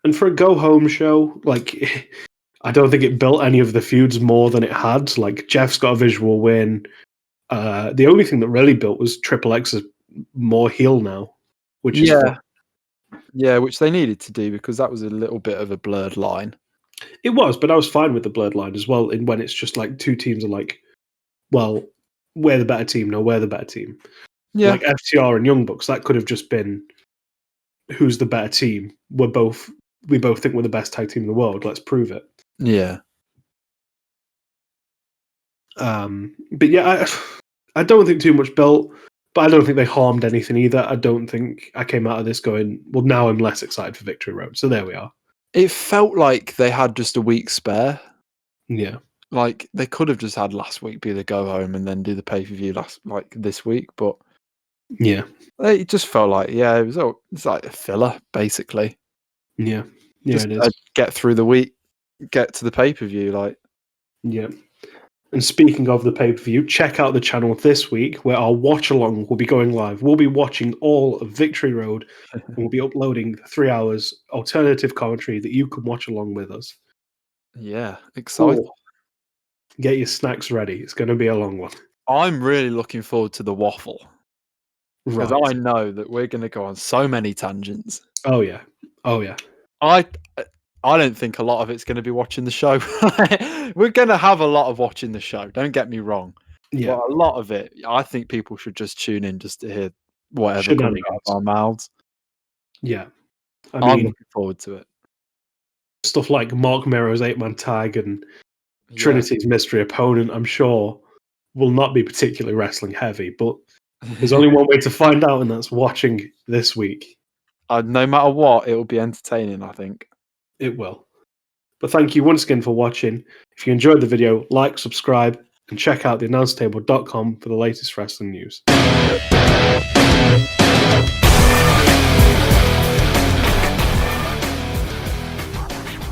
And for a go home show, I don't think it built any of the feuds more than it had. Jeff's got a visual win. The only thing that really built was Triple X is more heel now, which is fun. Yeah, which they needed to do because that was a little bit of a blurred line. It was, but I was fine with the blurred line as well. When it's just two teams are well, we're the better team. No, we're the better team. Yeah, FTR and Young Bucks. That could have just been who's the better team. We both think we're the best tag team in the world. Let's prove it. Yeah. But yeah, I don't think too much built, but I don't think they harmed anything either. I don't think I came out of this going, well, now I'm less excited for Victory Road. So there we are. It felt like they had just a week spare. Yeah. like they could have just had last week be the go home and then do the pay-per-view this week, but yeah, it just felt like it's like a filler basically. Yeah, just it is. Get through the week, get to the pay-per-view, like. Yeah. And speaking of the pay-per-view, check out the channel this week where our watch-along will be going live. We'll be watching all of Victory Road and we'll be uploading 3 hours alternative commentary that you can watch along with us. Yeah, exciting. Get your snacks ready. It's going to be a long one. I'm really looking forward to the waffle. Because Right. I know that we're going to go on so many tangents. Oh, yeah. Oh, yeah. I don't think a lot of it's going to be watching the show. We're going to have a lot of watching the show. Don't get me wrong. Yeah. But a lot of it, I think people should just tune in just to hear whatever comes out of our mouths. Yeah. I'm looking forward to it. Stuff like Mark Mero's 8-man tag and Trinity's mystery opponent, I'm sure, will not be particularly wrestling heavy, but there's only one way to find out, and that's watching this week. No matter what, it will be entertaining, I think. It will. But thank you once again for watching. If you enjoyed the video, like, subscribe, and check out theannouncetable.com for the latest wrestling news.